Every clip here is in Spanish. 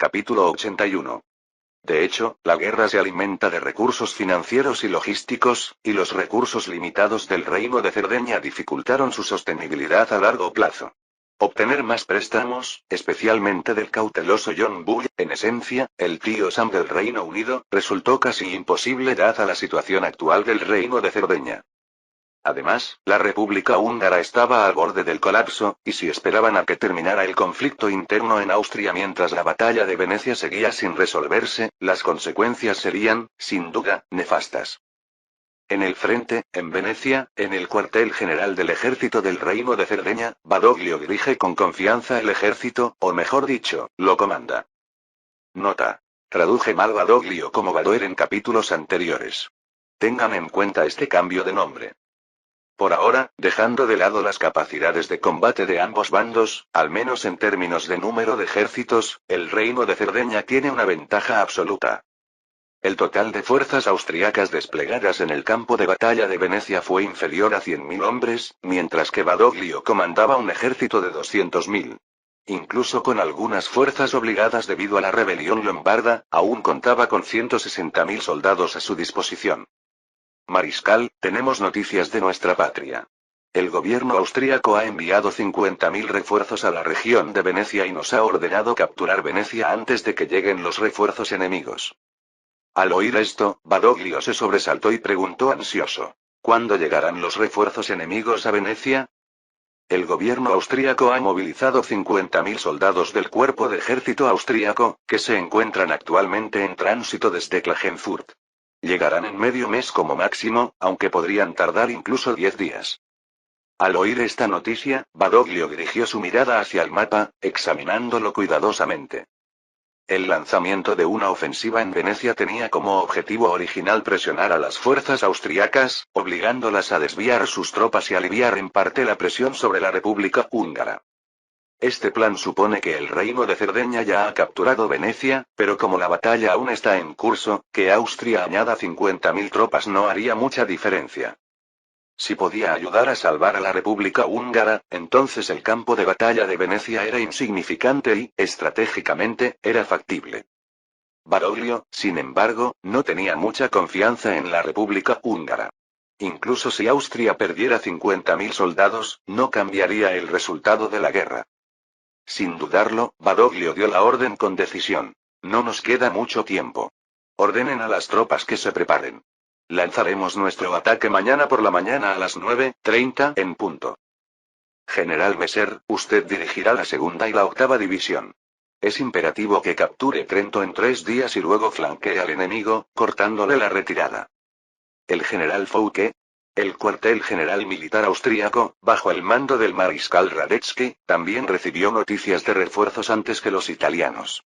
Capítulo 81. De hecho, la guerra se alimenta de recursos financieros y logísticos, y los recursos limitados del Reino de Cerdeña dificultaron su sostenibilidad a largo plazo. Obtener más préstamos, especialmente del cauteloso John Bull, en esencia, el tío Sam del Reino Unido, resultó casi imposible dada la situación actual del Reino de Cerdeña. Además, la República Húngara estaba al borde del colapso, y si esperaban a que terminara el conflicto interno en Austria mientras la batalla de Venecia seguía sin resolverse, las consecuencias serían, sin duda, nefastas. En el frente, en Venecia, en el cuartel general del ejército del Reino de Cerdeña, Badoglio dirige con confianza el ejército, o mejor dicho, lo comanda. Nota. Traduje mal Badoglio como Badoer en capítulos anteriores. Tengan en cuenta este cambio de nombre. Por ahora, dejando de lado las capacidades de combate de ambos bandos, al menos en términos de número de ejércitos, el Reino de Cerdeña tiene una ventaja absoluta. El total de fuerzas austriacas desplegadas en el campo de batalla de Venecia fue inferior a 100.000 hombres, mientras que Badoglio comandaba un ejército de 200.000. Incluso con algunas fuerzas obligadas debido a la rebelión lombarda, aún contaba con 160.000 soldados a su disposición. Mariscal, tenemos noticias de nuestra patria. El gobierno austríaco ha enviado 50.000 refuerzos a la región de Venecia y nos ha ordenado capturar Venecia antes de que lleguen los refuerzos enemigos. Al oír esto, Badoglio se sobresaltó y preguntó ansioso: ¿cuándo llegarán los refuerzos enemigos a Venecia? El gobierno austríaco ha movilizado 50.000 soldados del cuerpo de ejército austríaco, que se encuentran actualmente en tránsito desde Klagenfurt. Llegarán en medio mes como máximo, aunque podrían tardar incluso 10 días. Al oír esta noticia, Badoglio dirigió su mirada hacia el mapa, examinándolo cuidadosamente. El lanzamiento de una ofensiva en Venecia tenía como objetivo original presionar a las fuerzas austriacas, obligándolas a desviar sus tropas y aliviar en parte la presión sobre la República Húngara. Este plan supone que el Reino de Cerdeña ya ha capturado Venecia, pero como la batalla aún está en curso, que Austria añada 50.000 tropas no haría mucha diferencia. Si podía ayudar a salvar a la República Húngara, entonces el campo de batalla de Venecia era insignificante y, estratégicamente, era factible. Badoglio, sin embargo, no tenía mucha confianza en la República Húngara. Incluso si Austria perdiera 50.000 soldados, no cambiaría el resultado de la guerra. Sin dudarlo, Badoglio dio la orden con decisión. No nos queda mucho tiempo. Ordenen a las tropas que se preparen. Lanzaremos nuestro ataque mañana por la mañana a las 9:30 en punto. General Messer, usted dirigirá la segunda y la octava división. Es imperativo que capture Trento en 3 días y luego flanquee al enemigo, cortándole la retirada. El general Fouque, el cuartel general militar austríaco, bajo el mando del mariscal Radetzky, también recibió noticias de refuerzos antes que los italianos.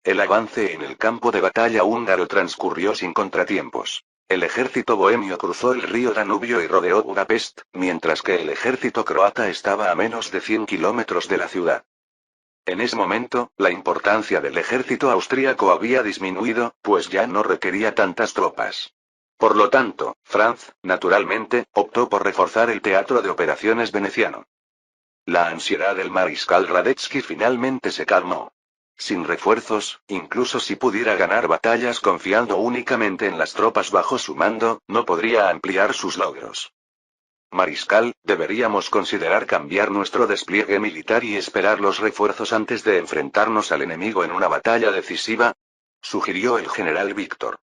El avance en el campo de batalla húngaro transcurrió sin contratiempos. El ejército bohemio cruzó el río Danubio y rodeó Budapest, mientras que el ejército croata estaba a menos de 100 kilómetros de la ciudad. En ese momento, la importancia del ejército austríaco había disminuido, pues ya no requería tantas tropas. Por lo tanto, Franz, naturalmente, optó por reforzar el teatro de operaciones veneciano. La ansiedad del mariscal Radetzky finalmente se calmó. Sin refuerzos, incluso si pudiera ganar batallas confiando únicamente en las tropas bajo su mando, no podría ampliar sus logros. Mariscal, deberíamos considerar cambiar nuestro despliegue militar y esperar los refuerzos antes de enfrentarnos al enemigo en una batalla decisiva, sugirió el general Víctor.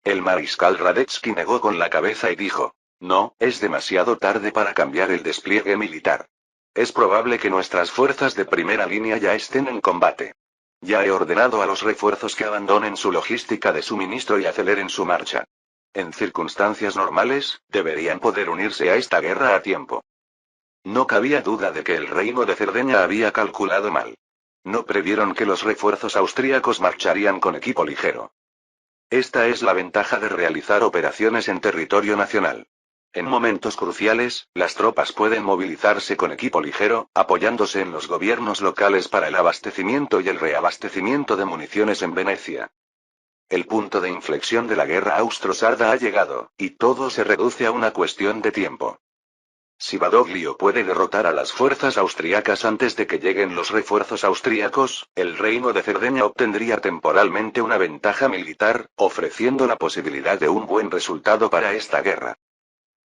El mariscal Radetzky negó con la cabeza y dijo: no, es demasiado tarde para cambiar el despliegue militar. Es probable que nuestras fuerzas de primera línea ya estén en combate. Ya he ordenado a los refuerzos que abandonen su logística de suministro y aceleren su marcha. En circunstancias normales, deberían poder unirse a esta guerra a tiempo. No cabía duda de que el Reino de Cerdeña había calculado mal. No previeron que los refuerzos austríacos marcharían con equipo ligero. Esta es la ventaja de realizar operaciones en territorio nacional. En momentos cruciales, las tropas pueden movilizarse con equipo ligero, apoyándose en los gobiernos locales para el abastecimiento y el reabastecimiento de municiones en Venecia. El punto de inflexión de la guerra austro-sarda ha llegado, y todo se reduce a una cuestión de tiempo. Si Badoglio puede derrotar a las fuerzas austriacas antes de que lleguen los refuerzos austríacos, el reino de Cerdeña obtendría temporalmente una ventaja militar, ofreciendo la posibilidad de un buen resultado para esta guerra.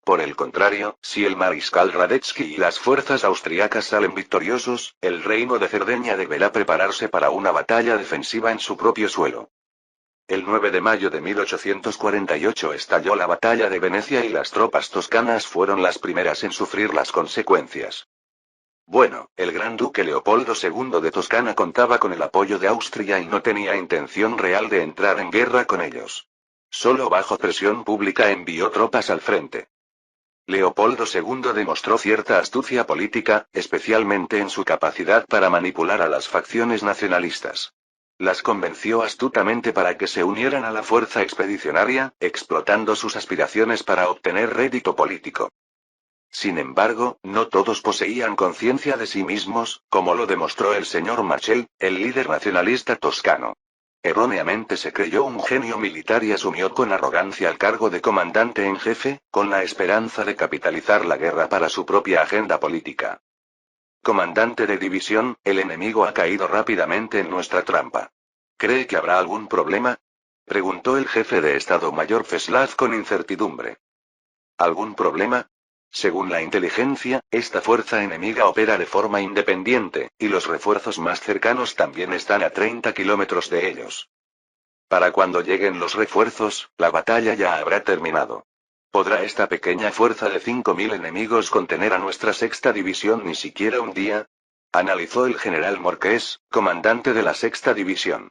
Por el contrario, si el mariscal Radetzky y las fuerzas austriacas salen victoriosos, el reino de Cerdeña deberá prepararse para una batalla defensiva en su propio suelo. El 9 de mayo de 1848 estalló la batalla de Venecia y las tropas toscanas fueron las primeras en sufrir las consecuencias. Bueno, el gran duque Leopoldo II de Toscana contaba con el apoyo de Austria y no tenía intención real de entrar en guerra con ellos. Solo bajo presión pública envió tropas al frente. Leopoldo II demostró cierta astucia política, especialmente en su capacidad para manipular a las facciones nacionalistas. Las convenció astutamente para que se unieran a la fuerza expedicionaria, explotando sus aspiraciones para obtener rédito político. Sin embargo, no todos poseían conciencia de sí mismos, como lo demostró el señor Marchel, el líder nacionalista toscano. Erróneamente se creyó un genio militar y asumió con arrogancia el cargo de comandante en jefe, con la esperanza de capitalizar la guerra para su propia agenda política. Comandante de división, el enemigo ha caído rápidamente en nuestra trampa. ¿Cree que habrá algún problema? Preguntó el jefe de Estado Mayor Feslav con incertidumbre. ¿Algún problema? Según la inteligencia, esta fuerza enemiga opera de forma independiente, y los refuerzos más cercanos también están a 30 kilómetros de ellos. Para cuando lleguen los refuerzos, la batalla ya habrá terminado. ¿Podrá esta pequeña fuerza de 5.000 enemigos contener a nuestra sexta división ni siquiera un día? Analizó el general Morqués, comandante de la sexta división.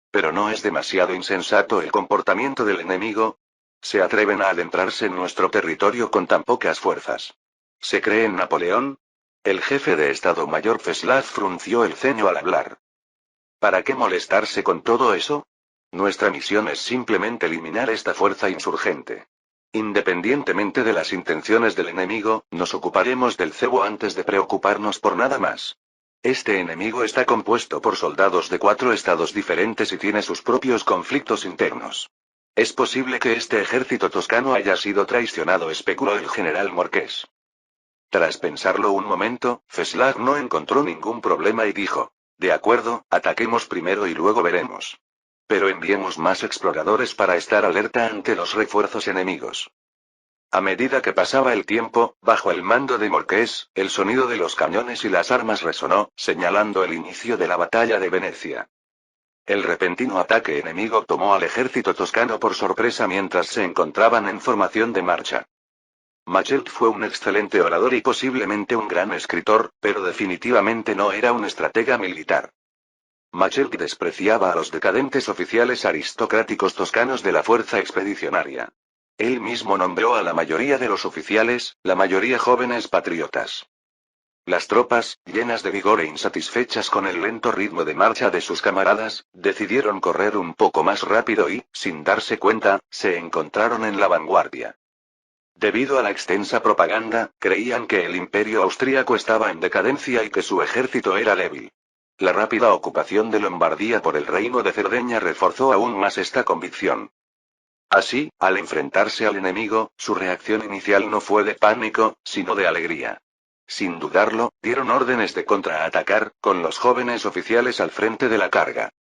¿Pero no es demasiado insensato el comportamiento del enemigo? ¿Se atreven a adentrarse en nuestro territorio con tan pocas fuerzas? ¿Se cree en Napoleón? El jefe de Estado Mayor Feslav frunció el ceño al hablar. ¿Para qué molestarse con todo eso? Nuestra misión es simplemente eliminar esta fuerza insurgente. Independientemente de las intenciones del enemigo, nos ocuparemos del cebo antes de preocuparnos por nada más. Este enemigo está compuesto por soldados de 4 estados diferentes y tiene sus propios conflictos internos. Es posible que este ejército toscano haya sido traicionado, especuló el general Morqués. Tras pensarlo un momento, Feslav no encontró ningún problema y dijo: de acuerdo, ataquemos primero y luego veremos. Pero enviemos más exploradores para estar alerta ante los refuerzos enemigos. A medida que pasaba el tiempo, bajo el mando de Morqués, el sonido de los cañones y las armas resonó, señalando el inicio de la batalla de Venecia. El repentino ataque enemigo tomó al ejército toscano por sorpresa mientras se encontraban en formación de marcha. Machelt fue un excelente orador y posiblemente un gran escritor, pero definitivamente no era un estratega militar. Machelt despreciaba a los decadentes oficiales aristocráticos toscanos de la fuerza expedicionaria. Él mismo nombró a la mayoría de los oficiales, la mayoría jóvenes patriotas. Las tropas, llenas de vigor e insatisfechas con el lento ritmo de marcha de sus camaradas, decidieron correr un poco más rápido y, sin darse cuenta, se encontraron en la vanguardia. Debido a la extensa propaganda, creían que el imperio austríaco estaba en decadencia y que su ejército era débil. La rápida ocupación de Lombardía por el reino de Cerdeña reforzó aún más esta convicción. Así, al enfrentarse al enemigo, su reacción inicial no fue de pánico, sino de alegría. Sin dudarlo, dieron órdenes de contraatacar, con los jóvenes oficiales al frente de la carga.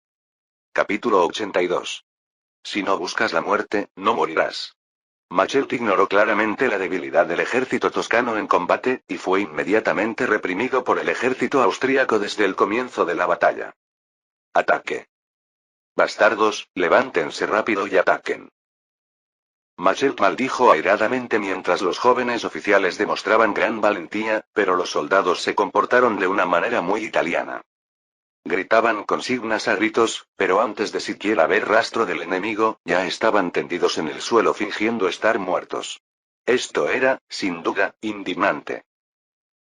Capítulo 82. Si no buscas la muerte, no morirás. Machelt ignoró claramente la debilidad del ejército toscano en combate, y fue inmediatamente reprimido por el ejército austríaco desde el comienzo de la batalla. Ataque. Bastardos, levántense rápido y ataquen. Machelt maldijo airadamente mientras los jóvenes oficiales demostraban gran valentía, pero los soldados se comportaron de una manera muy italiana. Gritaban consignas a gritos, pero antes de siquiera ver rastro del enemigo, ya estaban tendidos en el suelo fingiendo estar muertos. Esto era, sin duda, indignante.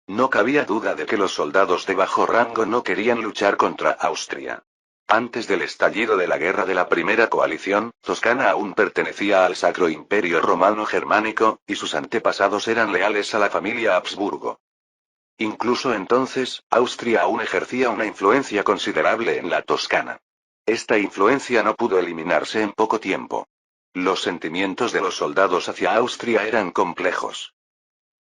No cabía duda de que los soldados de bajo rango no querían luchar contra Austria. Antes del estallido de la guerra de la Primera Coalición, Toscana aún pertenecía al Sacro Imperio Romano Germánico, y sus antepasados eran leales a la familia Habsburgo. Incluso entonces, Austria aún ejercía una influencia considerable en la Toscana. Esta influencia no pudo eliminarse en poco tiempo. Los sentimientos de los soldados hacia Austria eran complejos.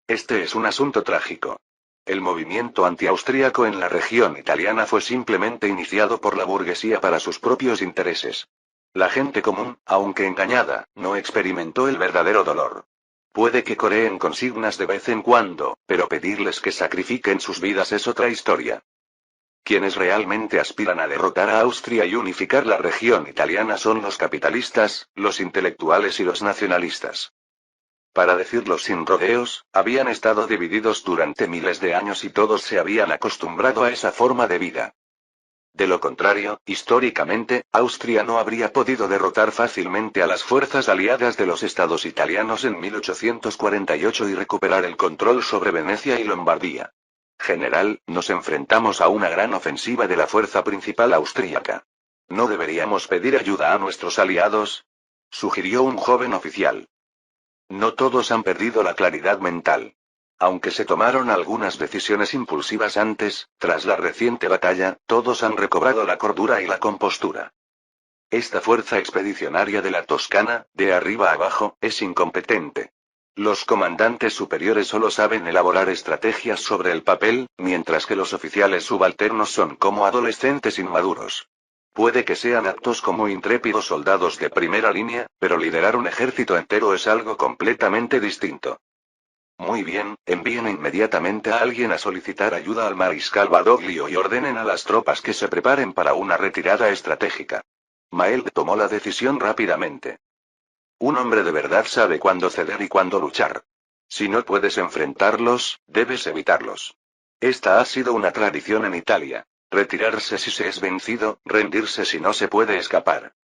Este es un asunto trágico. El movimiento antiaustríaco en la región italiana fue simplemente iniciado por la burguesía para sus propios intereses. La gente común, aunque engañada, no experimentó el verdadero dolor. Puede que coreen consignas de vez en cuando, pero pedirles que sacrifiquen sus vidas es otra historia. Quienes realmente aspiran a derrotar a Austria y unificar la región italiana son los capitalistas, los intelectuales y los nacionalistas. Para decirlo sin rodeos, habían estado divididos durante miles de años y todos se habían acostumbrado a esa forma de vida. De lo contrario, históricamente, Austria no habría podido derrotar fácilmente a las fuerzas aliadas de los estados italianos en 1848 y recuperar el control sobre Venecia y Lombardía. General, nos enfrentamos a una gran ofensiva de la fuerza principal austríaca. ¿No deberíamos pedir ayuda a nuestros aliados?, sugirió un joven oficial. No todos han perdido la claridad mental. Aunque se tomaron algunas decisiones impulsivas antes, tras la reciente batalla, todos han recobrado la cordura y la compostura. Esta fuerza expedicionaria de la Toscana, de arriba abajo, es incompetente. Los comandantes superiores solo saben elaborar estrategias sobre el papel, mientras que los oficiales subalternos son como adolescentes inmaduros. Puede que sean aptos como intrépidos soldados de primera línea, pero liderar un ejército entero es algo completamente distinto. Muy bien, envíen inmediatamente a alguien a solicitar ayuda al mariscal Badoglio y ordenen a las tropas que se preparen para una retirada estratégica. Maelg tomó la decisión rápidamente. Un hombre de verdad sabe cuándo ceder y cuándo luchar. Si no puedes enfrentarlos, debes evitarlos. Esta ha sido una tradición en Italia. Retirarse si se es vencido, rendirse si no se puede escapar.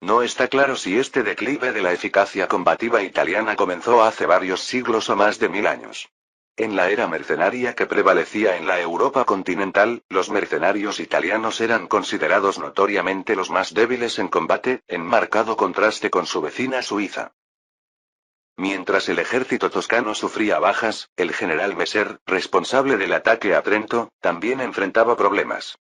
No está claro si este declive de la eficacia combativa italiana comenzó hace varios siglos o más de 1000 años. En la era mercenaria que prevalecía en la Europa continental, los mercenarios italianos eran considerados notoriamente los más débiles en combate, en marcado contraste con su vecina Suiza. Mientras el ejército toscano sufría bajas, el general Messer, responsable del ataque a Trento, también enfrentaba problemas.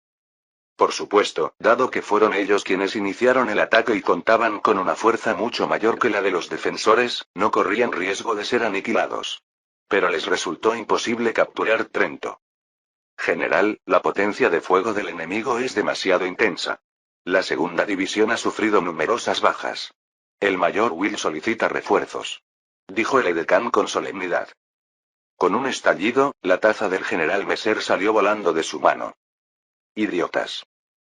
Por supuesto, dado que fueron ellos quienes iniciaron el ataque y contaban con una fuerza mucho mayor que la de los defensores, no corrían riesgo de ser aniquilados. Pero les resultó imposible capturar Trento. General, la potencia de fuego del enemigo es demasiado intensa. La segunda división ha sufrido numerosas bajas. El mayor Will solicita refuerzos, dijo el edecán con solemnidad. Con un estallido, la taza del general Messer salió volando de su mano. Idiotas.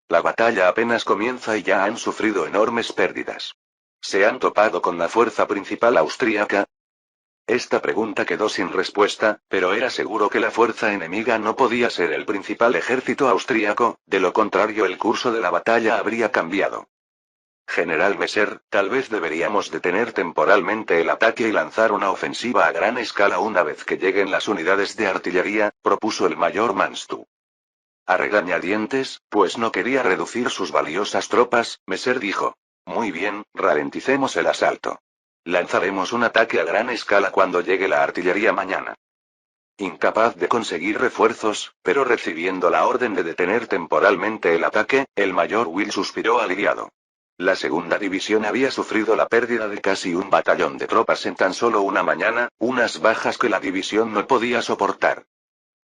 La batalla apenas comienza y ya han sufrido enormes pérdidas. ¿Se han topado con la fuerza principal austríaca? Esta pregunta quedó sin respuesta, pero era seguro que la fuerza enemiga no podía ser el principal ejército austríaco, de lo contrario el curso de la batalla habría cambiado. General Messer, tal vez deberíamos detener temporalmente el ataque y lanzar una ofensiva a gran escala una vez que lleguen las unidades de artillería, propuso el mayor Manstú. A regañadientes, pues no quería reducir sus valiosas tropas, Messer dijo. Muy bien, ralenticemos el asalto. Lanzaremos un ataque a gran escala cuando llegue la artillería mañana. Incapaz de conseguir refuerzos, pero recibiendo la orden de detener temporalmente el ataque, el mayor Will suspiró aliviado. La segunda división había sufrido la pérdida de casi un batallón de tropas en tan solo una mañana, unas bajas que la división no podía soportar.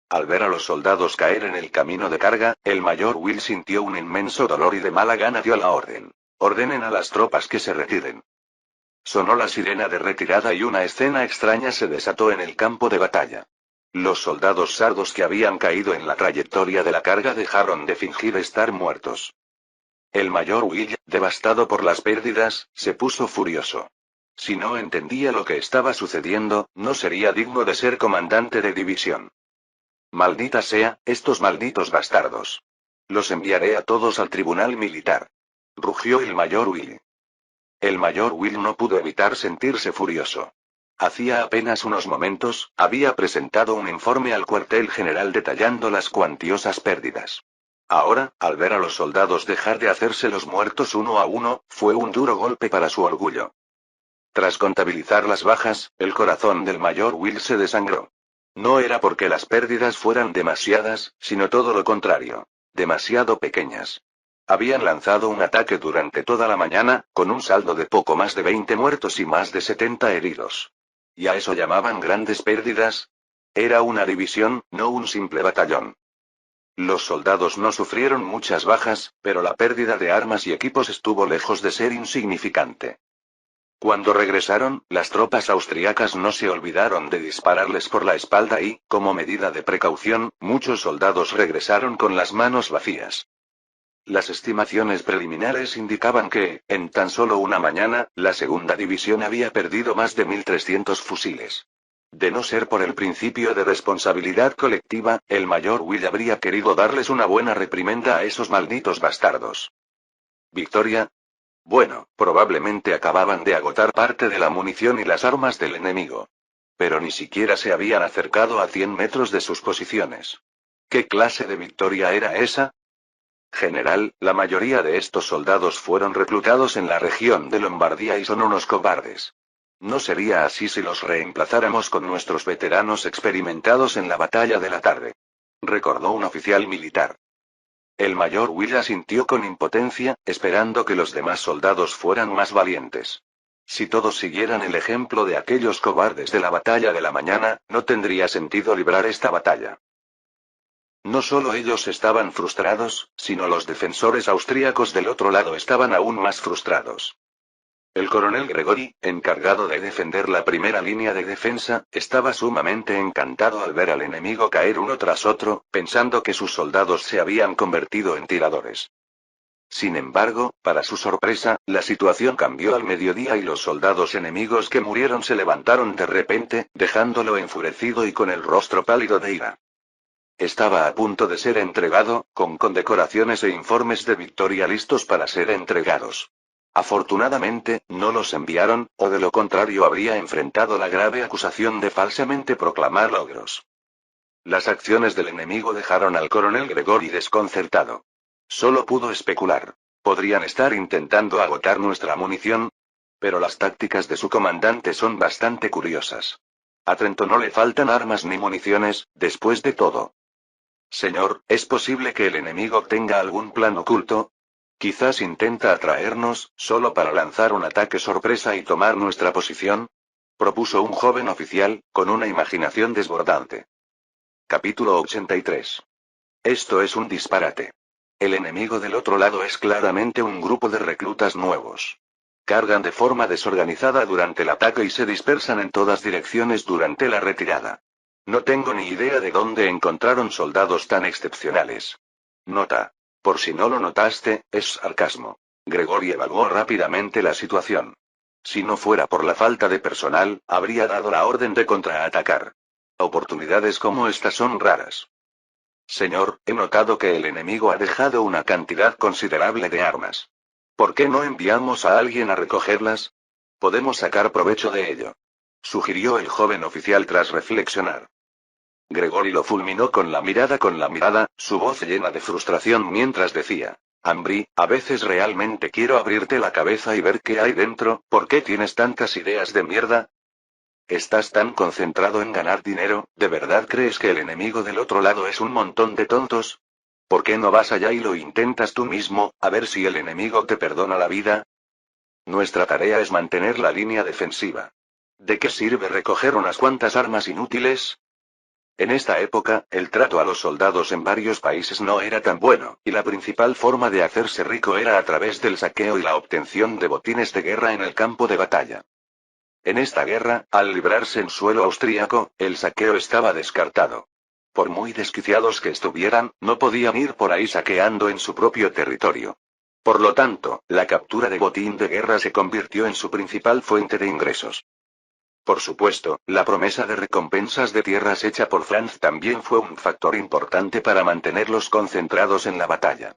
Al ver a los soldados caer en el camino de carga, el mayor Will sintió un inmenso dolor y de mala gana dio la orden. Ordenen a las tropas que se retiren. Sonó la sirena de retirada y una escena extraña se desató en el campo de batalla. Los soldados sardos que habían caído en la trayectoria de la carga dejaron de fingir estar muertos. El mayor Will, devastado por las pérdidas, se puso furioso. Si no entendía lo que estaba sucediendo, no sería digno de ser comandante de división. Maldita sea, estos malditos bastardos. Los enviaré a todos al tribunal militar. Rugió el mayor Will. El mayor Will no pudo evitar sentirse furioso. Hacía apenas unos momentos, había presentado un informe al cuartel general detallando las cuantiosas pérdidas. Ahora, al ver a los soldados dejar de hacerse los muertos uno a uno, fue un duro golpe para su orgullo. Tras contabilizar las bajas, el corazón del mayor Will se desangró. No era porque las pérdidas fueran demasiadas, sino todo lo contrario. Demasiado pequeñas. Habían lanzado un ataque durante toda la mañana, con un saldo de poco más de 20 muertos y más de 70 heridos. ¿Y a eso llamaban grandes pérdidas? Era una división, no un simple batallón. Los soldados no sufrieron muchas bajas, pero la pérdida de armas y equipos estuvo lejos de ser insignificante. Cuando regresaron, las tropas austriacas no se olvidaron de dispararles por la espalda y, como medida de precaución, muchos soldados regresaron con las manos vacías. Las estimaciones preliminares indicaban que, en tan solo una mañana, la segunda división había perdido más de 1.300 fusiles. De no ser por el principio de responsabilidad colectiva, el mayor Will habría querido darles una buena reprimenda a esos malditos bastardos. ¿Victoria? Bueno, probablemente acababan de agotar parte de la munición y las armas del enemigo. Pero ni siquiera se habían acercado a 100 metros de sus posiciones. ¿Qué clase de victoria era esa? General, la mayoría de estos soldados fueron reclutados en la región de Lombardía y son unos cobardes. No sería así si los reemplazáramos con nuestros veteranos experimentados en la batalla de la tarde. Recordó un oficial militar. El mayor Will asintió con impotencia, esperando que los demás soldados fueran más valientes. Si todos siguieran el ejemplo de aquellos cobardes de la batalla de la mañana, no tendría sentido librar esta batalla. No solo ellos estaban frustrados, sino los defensores austríacos del otro lado estaban aún más frustrados. El coronel Gregory, encargado de defender la primera línea de defensa, estaba sumamente encantado al ver al enemigo caer uno tras otro, pensando que sus soldados se habían convertido en tiradores. Sin embargo, para su sorpresa, la situación cambió al mediodía y los soldados enemigos que murieron se levantaron de repente, dejándolo enfurecido y con el rostro pálido de ira. Estaba a punto de ser entregado, con condecoraciones e informes de victoria listos para ser entregados. Afortunadamente, no los enviaron, o de lo contrario habría enfrentado la grave acusación de falsamente proclamar logros. Las acciones del enemigo dejaron al coronel Gregory desconcertado. Solo pudo especular. ¿Podrían estar intentando agotar nuestra munición? Pero las tácticas de su comandante son bastante curiosas. A Trento no le faltan armas ni municiones, después de todo. Señor, ¿es posible que el enemigo tenga algún plan oculto? Quizás intenta atraernos, solo para lanzar un ataque sorpresa y tomar nuestra posición, propuso un joven oficial, con una imaginación desbordante. Capítulo 83. Esto es un disparate. El enemigo del otro lado es claramente un grupo de reclutas nuevos. Cargan de forma desorganizada durante el ataque y se dispersan en todas direcciones durante la retirada. No tengo ni idea de dónde encontraron soldados tan excepcionales. Nota. Por si no lo notaste, es sarcasmo. Gregory evaluó rápidamente la situación. Si no fuera por la falta de personal, habría dado la orden de contraatacar. Oportunidades como estas son raras. Señor, he notado que el enemigo ha dejado una cantidad considerable de armas. ¿Por qué no enviamos a alguien a recogerlas? Podemos sacar provecho de ello. Sugirió el joven oficial tras reflexionar. Gregory lo fulminó con la mirada, su voz llena de frustración mientras decía: Ambry, a veces realmente quiero abrirte la cabeza y ver qué hay dentro. ¿Por qué tienes tantas ideas de mierda? Estás tan concentrado en ganar dinero, ¿de verdad crees que el enemigo del otro lado es un montón de tontos? ¿Por qué no vas allá y lo intentas tú mismo, a ver si el enemigo te perdona la vida? Nuestra tarea es mantener la línea defensiva. ¿De qué sirve recoger unas cuantas armas inútiles? En esta época, el trato a los soldados en varios países no era tan bueno, y la principal forma de hacerse rico era a través del saqueo y la obtención de botines de guerra en el campo de batalla. En esta guerra, al librarse en suelo austríaco, el saqueo estaba descartado. Por muy desquiciados que estuvieran, no podían ir por ahí saqueando en su propio territorio. Por lo tanto, la captura de botín de guerra se convirtió en su principal fuente de ingresos. Por supuesto, la promesa de recompensas de tierras hecha por Franz también fue un factor importante para mantenerlos concentrados en la batalla.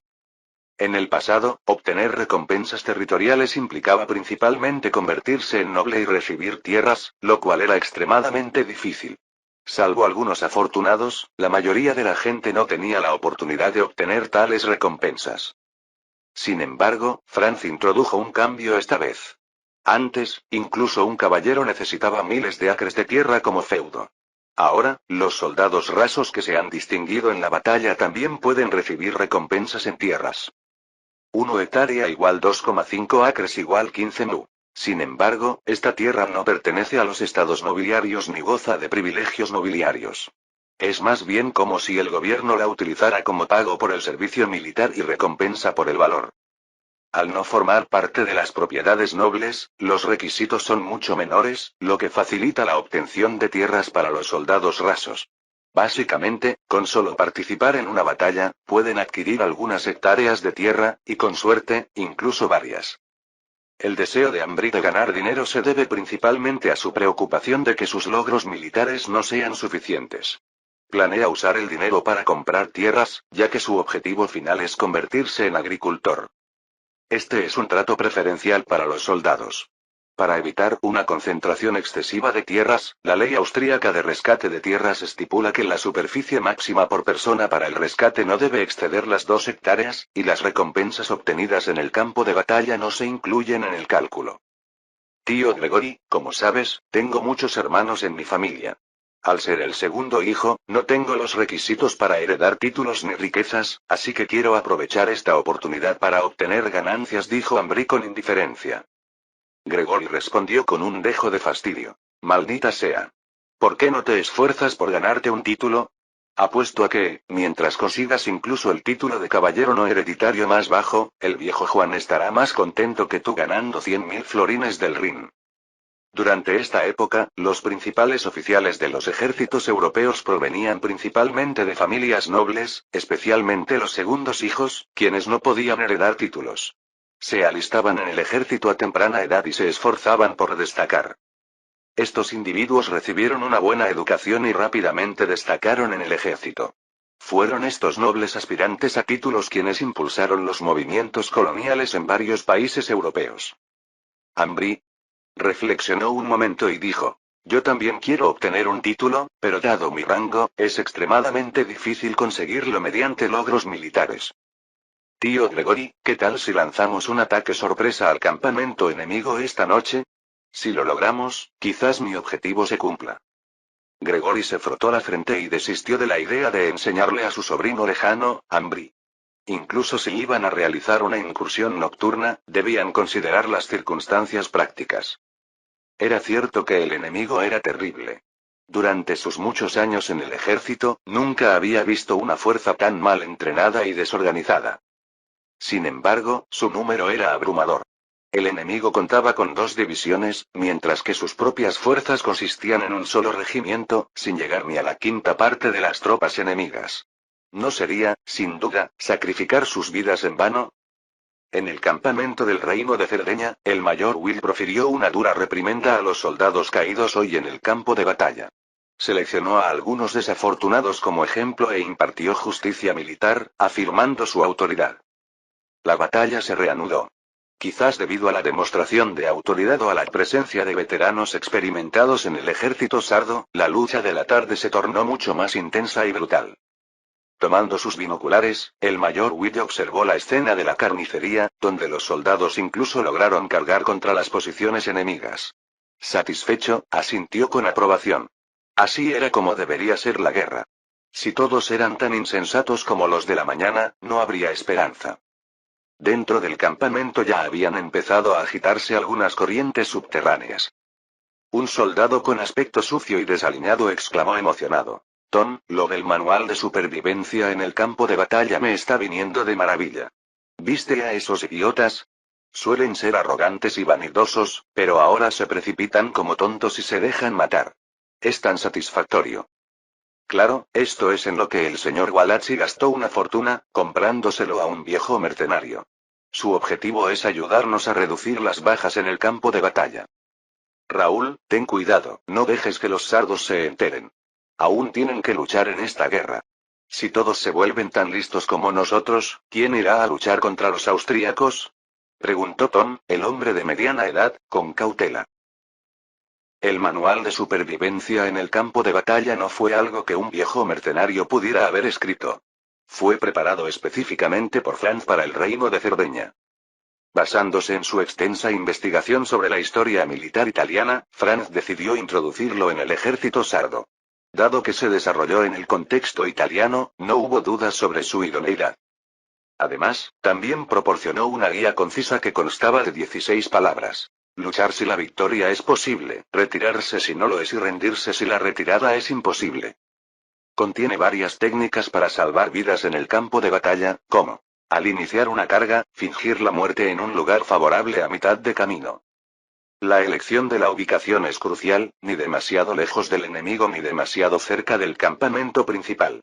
En el pasado, obtener recompensas territoriales implicaba principalmente convertirse en noble y recibir tierras, lo cual era extremadamente difícil. Salvo algunos afortunados, la mayoría de la gente no tenía la oportunidad de obtener tales recompensas. Sin embargo, Franz introdujo un cambio esta vez. Antes, incluso un caballero necesitaba miles de acres de tierra como feudo. Ahora, los soldados rasos que se han distinguido en la batalla también pueden recibir recompensas en tierras. 1 hectárea igual 2,5 acres igual 15 mu. Sin embargo, esta tierra no pertenece a los estados nobiliarios ni goza de privilegios nobiliarios. Es más bien como si el gobierno la utilizara como pago por el servicio militar y recompensa por el valor. Al no formar parte de las propiedades nobles, los requisitos son mucho menores, lo que facilita la obtención de tierras para los soldados rasos. Básicamente, con solo participar en una batalla, pueden adquirir algunas hectáreas de tierra, y con suerte, incluso varias. El deseo de Ambry de ganar dinero se debe principalmente a su preocupación de que sus logros militares no sean suficientes. Planea usar el dinero para comprar tierras, ya que su objetivo final es convertirse en agricultor. Este es un trato preferencial para los soldados. Para evitar una concentración excesiva de tierras, la ley austríaca de rescate de tierras estipula que la superficie máxima por persona para el rescate no debe exceder las 2 hectáreas, y las recompensas obtenidas en el campo de batalla no se incluyen en el cálculo. Tío Gregory, como sabes, tengo muchos hermanos en mi familia. Al ser el segundo hijo, no tengo los requisitos para heredar títulos ni riquezas, así que quiero aprovechar esta oportunidad para obtener ganancias, dijo Ambry con indiferencia. Gregory respondió con un dejo de fastidio. Maldita sea. ¿Por qué no te esfuerzas por ganarte un título? Apuesto a que, mientras consigas incluso el título de caballero no hereditario más bajo, el viejo Juan estará más contento que tú ganando 100.000 florines del Rin. Durante esta época, los principales oficiales de los ejércitos europeos provenían principalmente de familias nobles, especialmente los segundos hijos, quienes no podían heredar títulos. Se alistaban en el ejército a temprana edad y se esforzaban por destacar. Estos individuos recibieron una buena educación y rápidamente destacaron en el ejército. Fueron estos nobles aspirantes a títulos quienes impulsaron los movimientos coloniales en varios países europeos. Ambry reflexionó un momento y dijo: yo también quiero obtener un título, pero dado mi rango, es extremadamente difícil conseguirlo mediante logros militares. Tío Gregory, ¿qué tal si lanzamos un ataque sorpresa al campamento enemigo esta noche? Si lo logramos, quizás mi objetivo se cumpla. Gregory se frotó la frente y desistió de la idea de enseñarle a su sobrino lejano, Ambry. Incluso si iban a realizar una incursión nocturna, debían considerar las circunstancias prácticas. Era cierto que el enemigo era terrible. Durante sus muchos años en el ejército, nunca había visto una fuerza tan mal entrenada y desorganizada. Sin embargo, su número era abrumador. El enemigo contaba con 2 divisiones, mientras que sus propias fuerzas consistían en un solo regimiento, sin llegar ni a la 1/5 parte de las tropas enemigas. ¿No sería, sin duda, sacrificar sus vidas en vano? En el campamento del reino de Cerdeña, el mayor Will profirió una dura reprimenda a los soldados caídos hoy en el campo de batalla. Seleccionó a algunos desafortunados como ejemplo e impartió justicia militar, afirmando su autoridad. La batalla se reanudó. Quizás debido a la demostración de autoridad o a la presencia de veteranos experimentados en el ejército sardo, la lucha de la tarde se tornó mucho más intensa y brutal. Tomando sus binoculares, el mayor Will observó la escena de la carnicería, donde los soldados incluso lograron cargar contra las posiciones enemigas. Satisfecho, asintió con aprobación. Así era como debería ser la guerra. Si todos eran tan insensatos como los de la mañana, no habría esperanza. Dentro del campamento ya habían empezado a agitarse algunas corrientes subterráneas. Un soldado con aspecto sucio y desaliñado exclamó emocionado: Tom, lo del manual de supervivencia en el campo de batalla me está viniendo de maravilla. ¿Viste a esos idiotas? Suelen ser arrogantes y vanidosos, pero ahora se precipitan como tontos y se dejan matar. Es tan satisfactorio. Claro, esto es en lo que el señor Walacci gastó una fortuna, comprándoselo a un viejo mercenario. Su objetivo es ayudarnos a reducir las bajas en el campo de batalla. Raúl, ten cuidado, no dejes que los sardos se enteren. Aún tienen que luchar en esta guerra. Si todos se vuelven tan listos como nosotros, ¿quién irá a luchar contra los austríacos? Preguntó Tom, el hombre de mediana edad, con cautela. El manual de supervivencia en el campo de batalla no fue algo que un viejo mercenario pudiera haber escrito. Fue preparado específicamente por Franz para el reino de Cerdeña. Basándose en su extensa investigación sobre la historia militar italiana, Franz decidió introducirlo en el ejército sardo. Dado que se desarrolló en el contexto italiano, no hubo dudas sobre su idoneidad. Además, también proporcionó una guía concisa que constaba de 16 palabras. Luchar si la victoria es posible, retirarse si no lo es y rendirse si la retirada es imposible. Contiene varias técnicas para salvar vidas en el campo de batalla, como al iniciar una carga, fingir la muerte en un lugar favorable a mitad de camino. La elección de la ubicación es crucial, ni demasiado lejos del enemigo ni demasiado cerca del campamento principal.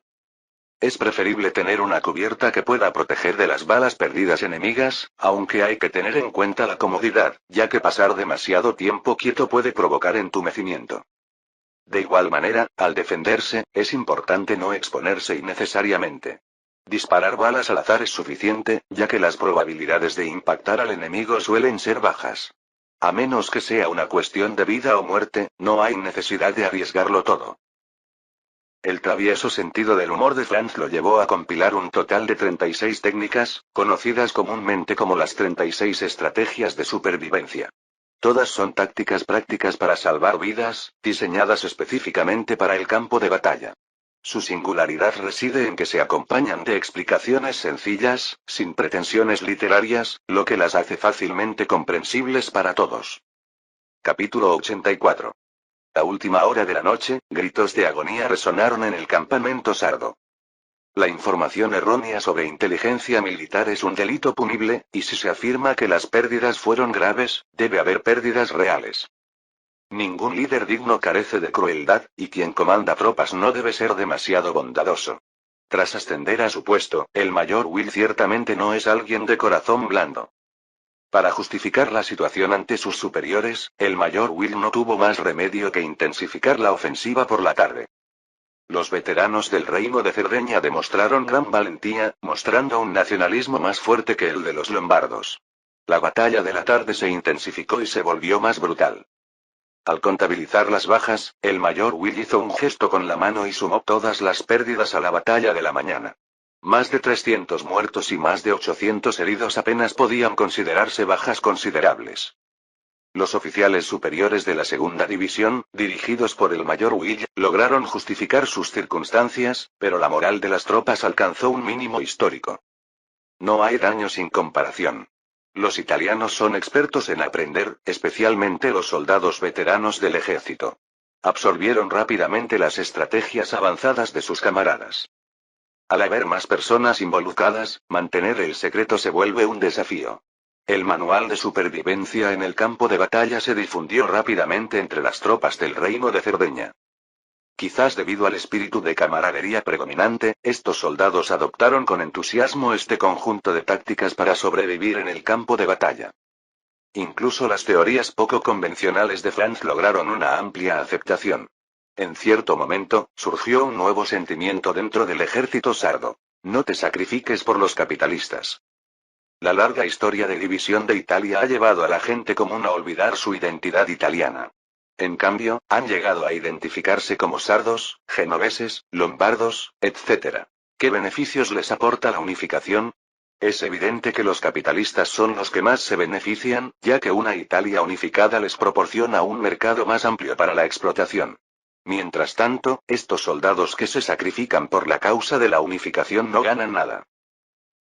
Es preferible tener una cubierta que pueda proteger de las balas perdidas enemigas, aunque hay que tener en cuenta la comodidad, ya que pasar demasiado tiempo quieto puede provocar entumecimiento. De igual manera, al defenderse, es importante no exponerse innecesariamente. Disparar balas al azar es suficiente, ya que las probabilidades de impactar al enemigo suelen ser bajas. A menos que sea una cuestión de vida o muerte, no hay necesidad de arriesgarlo todo. El travieso sentido del humor de Franz lo llevó a compilar un total de 36 técnicas, conocidas comúnmente como las 36 estrategias de supervivencia. Todas son tácticas prácticas para salvar vidas, diseñadas específicamente para el campo de batalla. Su singularidad reside en que se acompañan de explicaciones sencillas, sin pretensiones literarias, lo que las hace fácilmente comprensibles para todos. Capítulo 84. A última hora de la noche, gritos de agonía resonaron en el campamento sardo. La información errónea sobre inteligencia militar es un delito punible, y si se afirma que las pérdidas fueron graves, debe haber pérdidas reales. Ningún líder digno carece de crueldad, y quien comanda tropas no debe ser demasiado bondadoso. Tras ascender a su puesto, el mayor Will ciertamente no es alguien de corazón blando. Para justificar la situación ante sus superiores, el mayor Will no tuvo más remedio que intensificar la ofensiva por la tarde. Los veteranos del reino de Cerdeña demostraron gran valentía, mostrando un nacionalismo más fuerte que el de los lombardos. La batalla de la tarde se intensificó y se volvió más brutal. Al contabilizar las bajas, el mayor Will hizo un gesto con la mano y sumó todas las pérdidas a la batalla de la mañana. Más de 300 muertos y más de 800 heridos apenas podían considerarse bajas considerables. Los oficiales superiores de la segunda división, dirigidos por el mayor Will, lograron justificar sus circunstancias, pero la moral de las tropas alcanzó un mínimo histórico. No hay daño sin comparación. Los italianos son expertos en aprender, especialmente los soldados veteranos del ejército. Absorbieron rápidamente las estrategias avanzadas de sus camaradas. Al haber más personas involucradas, mantener el secreto se vuelve un desafío. El manual de supervivencia en el campo de batalla se difundió rápidamente entre las tropas del reino de Cerdeña. Quizás debido al espíritu de camaradería predominante, estos soldados adoptaron con entusiasmo este conjunto de tácticas para sobrevivir en el campo de batalla. Incluso las teorías poco convencionales de Franz lograron una amplia aceptación. En cierto momento, surgió un nuevo sentimiento dentro del ejército sardo. No te sacrifiques por los capitalistas. La larga historia de división de Italia ha llevado a la gente común a olvidar su identidad italiana. En cambio, han llegado a identificarse como sardos, genoveses, lombardos, etc. ¿Qué beneficios les aporta la unificación? Es evidente que los capitalistas son los que más se benefician, ya que una Italia unificada les proporciona un mercado más amplio para la explotación. Mientras tanto, estos soldados que se sacrifican por la causa de la unificación no ganan nada.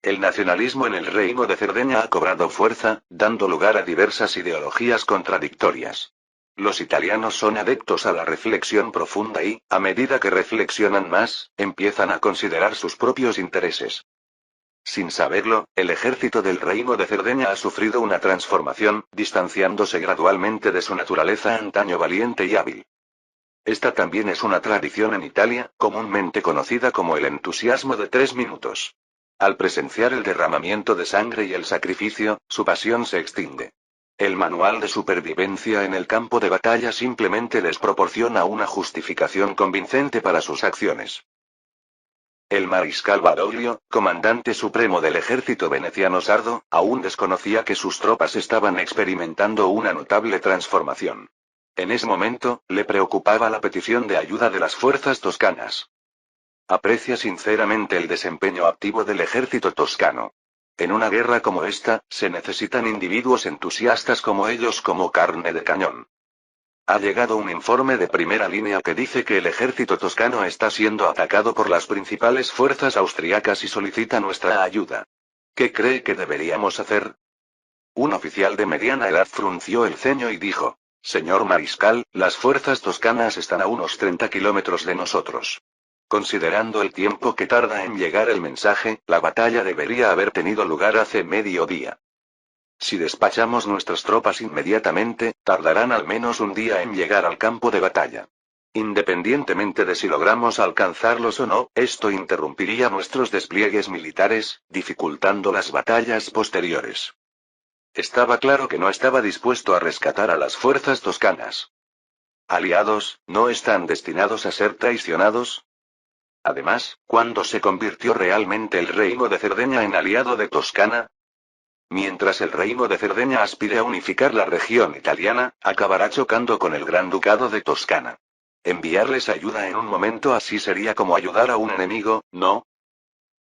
El nacionalismo en el reino de Cerdeña ha cobrado fuerza, dando lugar a diversas ideologías contradictorias. Los italianos son adeptos a la reflexión profunda y, a medida que reflexionan más, empiezan a considerar sus propios intereses. Sin saberlo, el ejército del reino de Cerdeña ha sufrido una transformación, distanciándose gradualmente de su naturaleza antaño valiente y hábil. Esta también es una tradición en Italia, comúnmente conocida como el entusiasmo de 3 minutos. Al presenciar el derramamiento de sangre y el sacrificio, su pasión se extingue. El manual de supervivencia en el campo de batalla simplemente les proporciona una justificación convincente para sus acciones. El mariscal Badoglio, comandante supremo del ejército veneciano sardo, aún desconocía que sus tropas estaban experimentando una notable transformación. En ese momento, le preocupaba la petición de ayuda de las fuerzas toscanas. Aprecia sinceramente el desempeño activo del ejército toscano. En una guerra como esta, se necesitan individuos entusiastas como ellos como carne de cañón. Ha llegado un informe de primera línea que dice que el ejército toscano está siendo atacado por las principales fuerzas austriacas y solicita nuestra ayuda. ¿Qué cree que deberíamos hacer? Un oficial de mediana edad frunció el ceño y dijo: Señor Mariscal, las fuerzas toscanas están a unos 30 kilómetros de nosotros. Considerando el tiempo que tarda en llegar el mensaje, la batalla debería haber tenido lugar hace medio día. Si despachamos nuestras tropas inmediatamente, tardarán al menos un día en llegar al campo de batalla. Independientemente de si logramos alcanzarlos o no, esto interrumpiría nuestros despliegues militares, dificultando las batallas posteriores. Estaba claro que no estaba dispuesto a rescatar a las fuerzas toscanas. Aliados, ¿no están destinados a ser traicionados? Además, ¿cuándo se convirtió realmente el reino de Cerdeña en aliado de Toscana? Mientras el reino de Cerdeña aspire a unificar la región italiana, acabará chocando con el Gran Ducado de Toscana. Enviarles ayuda en un momento así sería como ayudar a un enemigo, ¿no?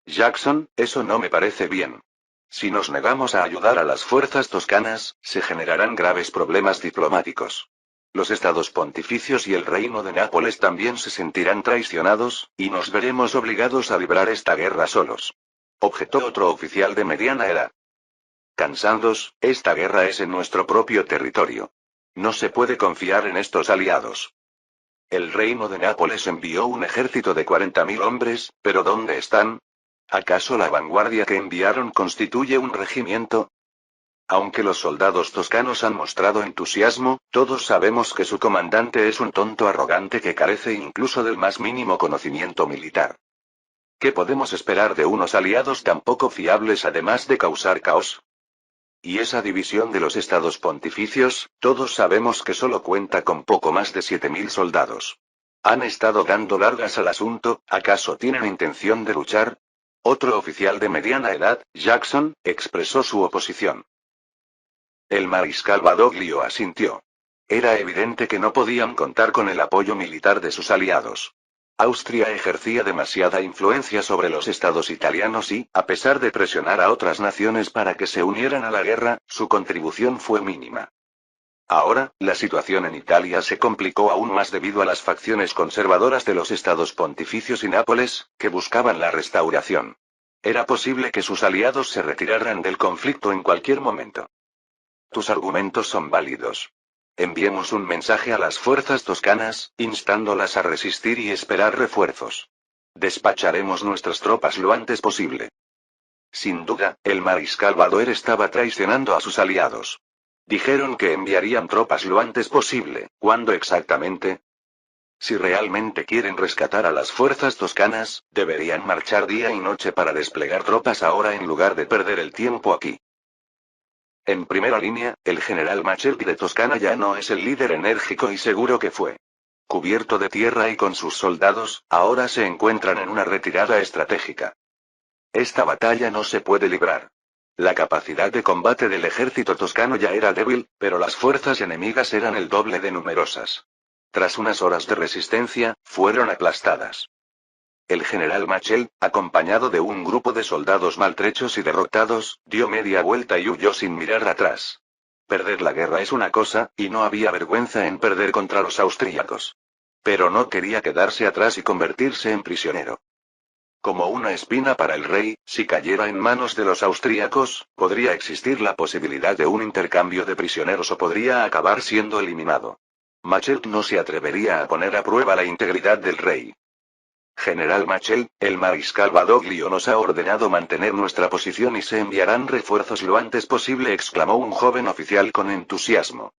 Jackson, eso no me parece bien. Si nos negamos a ayudar a las fuerzas toscanas, se generarán graves problemas diplomáticos. Los estados pontificios y el reino de Nápoles también se sentirán traicionados, y nos veremos obligados a librar esta guerra solos. Objetó otro oficial de mediana edad. Cansados, esta guerra es en nuestro propio territorio. No se puede confiar en estos aliados. El reino de Nápoles envió un ejército de 40.000 hombres, pero ¿dónde están? ¿Acaso la vanguardia que enviaron constituye un regimiento? Aunque los soldados toscanos han mostrado entusiasmo, todos sabemos que su comandante es un tonto arrogante que carece incluso del más mínimo conocimiento militar. ¿Qué podemos esperar de unos aliados tan poco fiables además de causar caos? Y esa división de los estados pontificios, todos sabemos que solo cuenta con poco más de 7.000 soldados. Han estado dando largas al asunto, ¿acaso tienen intención de luchar? Otro oficial de mediana edad, Jackson, expresó su oposición. El mariscal Badoglio asintió. Era evidente que no podían contar con el apoyo militar de sus aliados. Austria ejercía demasiada influencia sobre los estados italianos y, a pesar de presionar a otras naciones para que se unieran a la guerra, su contribución fue mínima. Ahora, la situación en Italia se complicó aún más debido a las facciones conservadoras de los estados pontificios y Nápoles, que buscaban la restauración. Era posible que sus aliados se retiraran del conflicto en cualquier momento. Tus argumentos son válidos. Enviemos un mensaje a las fuerzas toscanas, instándolas a resistir y esperar refuerzos. Despacharemos nuestras tropas lo antes posible. Sin duda, el mariscal Badoer estaba traicionando a sus aliados. Dijeron que enviarían tropas lo antes posible, ¿cuándo exactamente? Si realmente quieren rescatar a las fuerzas toscanas, deberían marchar día y noche para desplegar tropas ahora en lugar de perder el tiempo aquí. En primera línea, el general Macelli de Toscana ya no es el líder enérgico y seguro que fue. Cubierto de tierra y con sus soldados, ahora se encuentran en una retirada estratégica. Esta batalla no se puede librar. La capacidad de combate del ejército toscano ya era débil, pero las fuerzas enemigas eran el doble de numerosas. Tras unas horas de resistencia, fueron aplastadas. El general Machel, acompañado de un grupo de soldados maltrechos y derrotados, dio media vuelta y huyó sin mirar atrás. Perder la guerra es una cosa, y no había vergüenza en perder contra los austríacos. Pero no quería quedarse atrás y convertirse en prisionero. Como una espina para el rey, si cayera en manos de los austríacos, podría existir la posibilidad de un intercambio de prisioneros o podría acabar siendo eliminado. Machel no se atrevería a poner a prueba la integridad del rey. General Machel, el mariscal Badoglio nos ha ordenado mantener nuestra posición y se enviarán refuerzos lo antes posible, exclamó un joven oficial con entusiasmo.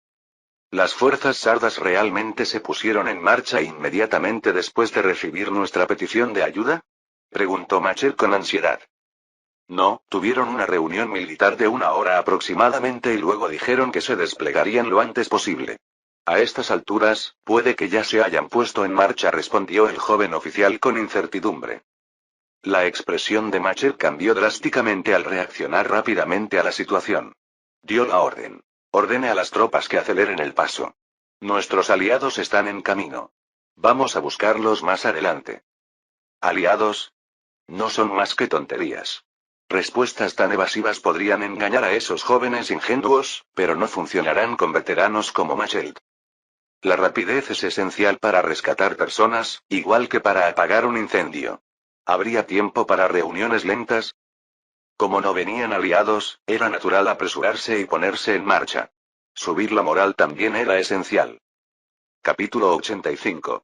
¿Las fuerzas sardas realmente se pusieron en marcha inmediatamente después de recibir nuestra petición de ayuda? Preguntó Machel con ansiedad. No, tuvieron una reunión militar de 1 hora aproximadamente y luego dijeron que se desplegarían lo antes posible. A estas alturas, puede que ya se hayan puesto en marcha, respondió el joven oficial con incertidumbre. La expresión de Machel cambió drásticamente al reaccionar rápidamente a la situación. Dio la orden. Ordene a las tropas que aceleren el paso. Nuestros aliados están en camino. Vamos a buscarlos más adelante. ¿Aliados? No son más que tonterías. Respuestas tan evasivas podrían engañar a esos jóvenes ingenuos, pero no funcionarán con veteranos como Machel. La rapidez es esencial para rescatar personas, igual que para apagar un incendio. ¿Habría tiempo para reuniones lentas? Como no venían aliados, era natural apresurarse y ponerse en marcha. Subir la moral también era esencial. Capítulo 85.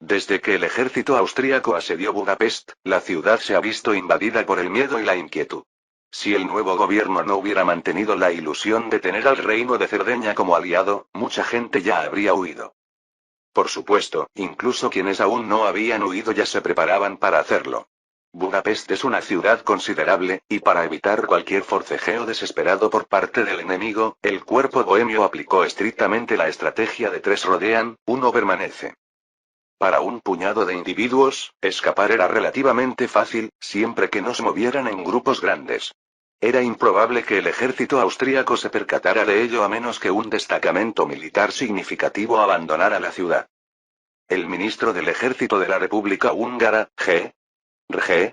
Desde que el ejército austríaco asedió Budapest, la ciudad se ha visto invadida por el miedo y la inquietud. Si el nuevo gobierno no hubiera mantenido la ilusión de tener al reino de Cerdeña como aliado, mucha gente ya habría huido. Por supuesto, incluso quienes aún no habían huido ya se preparaban para hacerlo. Budapest es una ciudad considerable, y para evitar cualquier forcejeo desesperado por parte del enemigo, el cuerpo bohemio aplicó estrictamente la estrategia de 3 rodean, 1 permanece. Para un puñado de individuos, escapar era relativamente fácil, siempre que no se movieran en grupos grandes. Era improbable que el ejército austríaco se percatara de ello a menos que un destacamento militar significativo abandonara la ciudad. El ministro del Ejército de la República Húngara,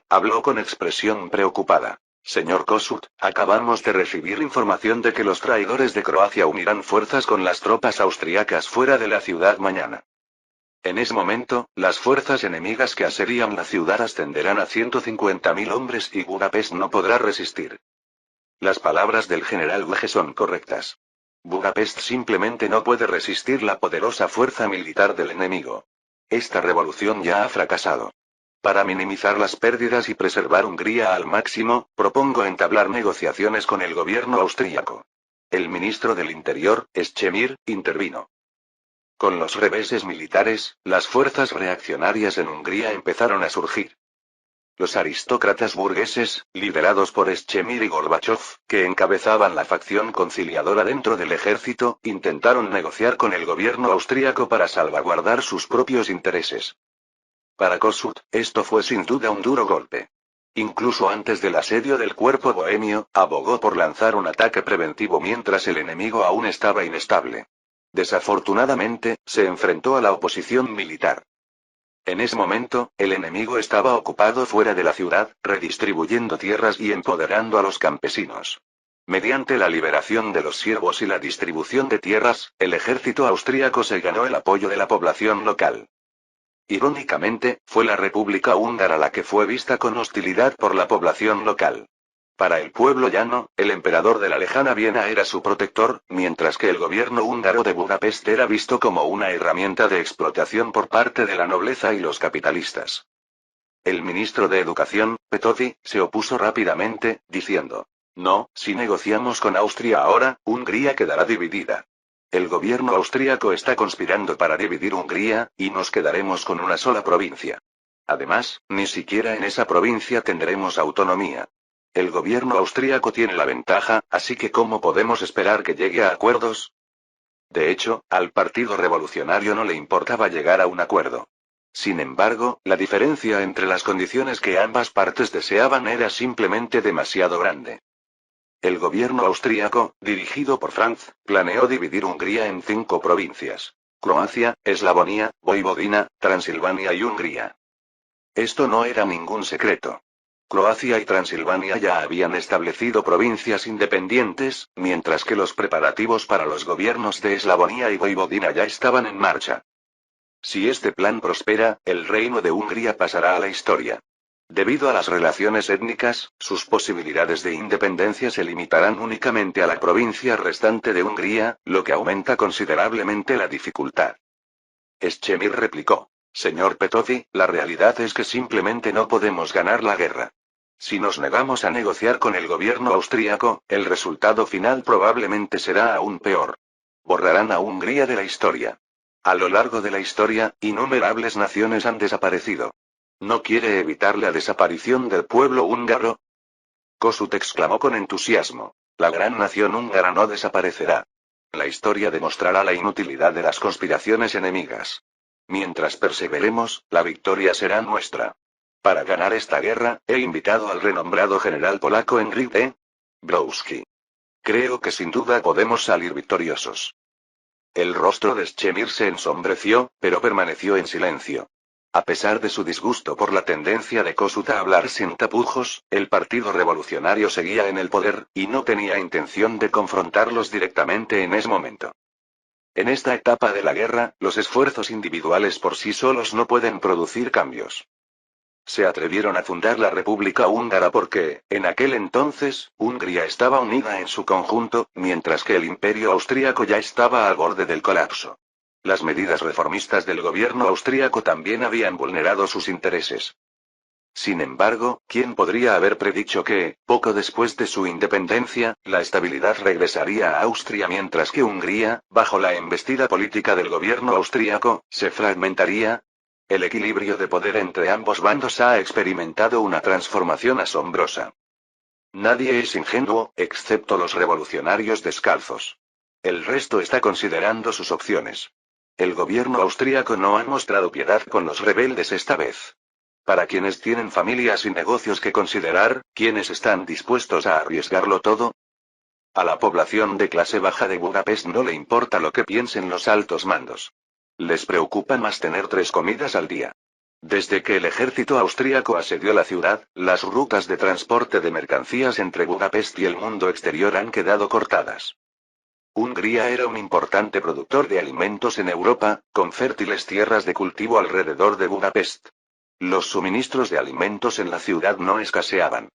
habló con expresión preocupada. Señor Kossuth, acabamos de recibir información de que los traidores de Croacia unirán fuerzas con las tropas austriacas fuera de la ciudad mañana. En ese momento, las fuerzas enemigas que asedian la ciudad ascenderán a 150.000 hombres y Budapest no podrá resistir. Las palabras del general Wege son correctas. Budapest simplemente no puede resistir la poderosa fuerza militar del enemigo. Esta revolución ya ha fracasado. Para minimizar las pérdidas y preservar Hungría al máximo, propongo entablar negociaciones con el gobierno austríaco. El ministro del Interior, Schemir, intervino. Con los reveses militares, las fuerzas reaccionarias en Hungría empezaron a surgir. Los aristócratas burgueses, liderados por Schemir y Gorbachov, que encabezaban la facción conciliadora dentro del ejército, intentaron negociar con el gobierno austríaco para salvaguardar sus propios intereses. Para Kossuth, esto fue sin duda un duro golpe. Incluso antes del asedio del cuerpo bohemio, abogó por lanzar un ataque preventivo mientras el enemigo aún estaba inestable. Desafortunadamente, se enfrentó a la oposición militar. En ese momento, el enemigo estaba ocupado fuera de la ciudad, redistribuyendo tierras y empoderando a los campesinos. Mediante la liberación de los siervos y la distribución de tierras, el ejército austríaco se ganó el apoyo de la población local. Irónicamente, fue la República Húngara la que fue vista con hostilidad por la población local. Para el pueblo llano, el emperador de la lejana Viena era su protector, mientras que el gobierno húngaro de Budapest era visto como una herramienta de explotación por parte de la nobleza y los capitalistas. El ministro de Educación, Petőfi, se opuso rápidamente, diciendo: no, si negociamos con Austria ahora, Hungría quedará dividida. El gobierno austríaco está conspirando para dividir Hungría, y nos quedaremos con una sola provincia. Además, ni siquiera en esa provincia tendremos autonomía. El gobierno austríaco tiene la ventaja, así que ¿cómo podemos esperar que llegue a acuerdos? De hecho, al Partido Revolucionario no le importaba llegar a un acuerdo. Sin embargo, la diferencia entre las condiciones que ambas partes deseaban era simplemente demasiado grande. El gobierno austríaco, dirigido por Franz, planeó dividir Hungría en 5 provincias: Croacia, Eslavonia, Voivodina, Transilvania y Hungría. Esto no era ningún secreto. Croacia y Transilvania ya habían establecido provincias independientes, mientras que los preparativos para los gobiernos de Eslavonia y Voivodina ya estaban en marcha. Si este plan prospera, el reino de Hungría pasará a la historia. Debido a las relaciones étnicas, sus posibilidades de independencia se limitarán únicamente a la provincia restante de Hungría, lo que aumenta considerablemente la dificultad. Schemir replicó: señor Petőfi, la realidad es que simplemente no podemos ganar la guerra. Si nos negamos a negociar con el gobierno austríaco, el resultado final probablemente será aún peor. Borrarán a Hungría de la historia. A lo largo de la historia, innumerables naciones han desaparecido. ¿No quiere evitar la desaparición del pueblo húngaro? Kossuth exclamó con entusiasmo: la gran nación húngara no desaparecerá. La historia demostrará la inutilidad de las conspiraciones enemigas. Mientras perseveremos, la victoria será nuestra. Para ganar esta guerra, he invitado al renombrado general polaco Henryk Browski. Creo que sin duda podemos salir victoriosos. El rostro de Schemir se ensombreció, pero permaneció en silencio. A pesar de su disgusto por la tendencia de Kossuth a hablar sin tapujos, el Partido Revolucionario seguía en el poder, y no tenía intención de confrontarlos directamente en ese momento. En esta etapa de la guerra, los esfuerzos individuales por sí solos no pueden producir cambios. Se atrevieron a fundar la República Húngara porque, en aquel entonces, Hungría estaba unida en su conjunto, mientras que el Imperio austríaco ya estaba al borde del colapso. Las medidas reformistas del gobierno austríaco también habían vulnerado sus intereses. Sin embargo, ¿quién podría haber predicho que, poco después de su independencia, la estabilidad regresaría a Austria mientras que Hungría, bajo la embestida política del gobierno austríaco, se fragmentaría? El equilibrio de poder entre ambos bandos ha experimentado una transformación asombrosa. Nadie es ingenuo, excepto los revolucionarios descalzos. El resto está considerando sus opciones. El gobierno austríaco no ha mostrado piedad con los rebeldes esta vez. Para quienes tienen familias y negocios que considerar, ¿quiénes están dispuestos a arriesgarlo todo? A la población de clase baja de Budapest no le importa lo que piensen los altos mandos. Les preocupa más tener 3 comidas al día. Desde que el ejército austríaco asedió la ciudad, las rutas de transporte de mercancías entre Budapest y el mundo exterior han quedado cortadas. Hungría era un importante productor de alimentos en Europa, con fértiles tierras de cultivo alrededor de Budapest. Los suministros de alimentos en la ciudad no escaseaban.